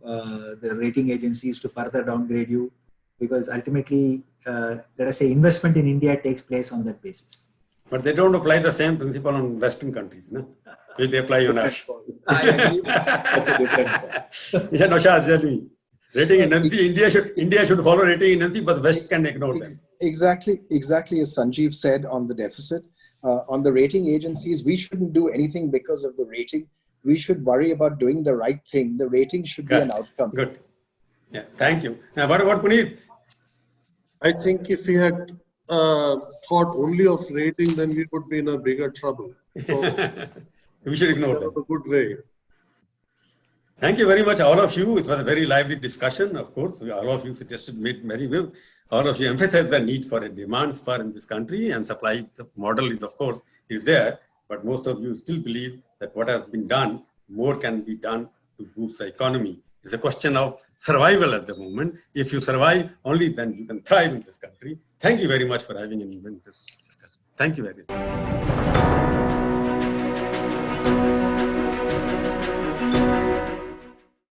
the rating agencies to further downgrade you, because ultimately, let us say, investment in India takes place on that basis. But they don't apply the same principle on Western countries, no? Which they apply on us. I agree. That's a different point. Yeah, Naushad, tell me. Rating agency, India should follow rating agency, but West can ignore them. Exactly as Sanjeev said on the deficit. On the rating agencies, we shouldn't do anything because of the rating. We should worry about doing the right thing. The rating should be an outcome. Good. Yeah, thank you. Now, what about Puneet? I think if we had thought only of rating, then we would be in a bigger trouble. So we should ignore them. A good way. Thank you very much, all of you. It was a very lively discussion, of course. All of you suggested made very well. All of you emphasized the need for a demand spur in this country, and supply model is, of course, is there. But most of you still believe that what has been done, more can be done to boost the economy. It's a question of survival at the moment. If you survive, only then you can thrive in this country. Thank you very much for having an event. Thank you very much.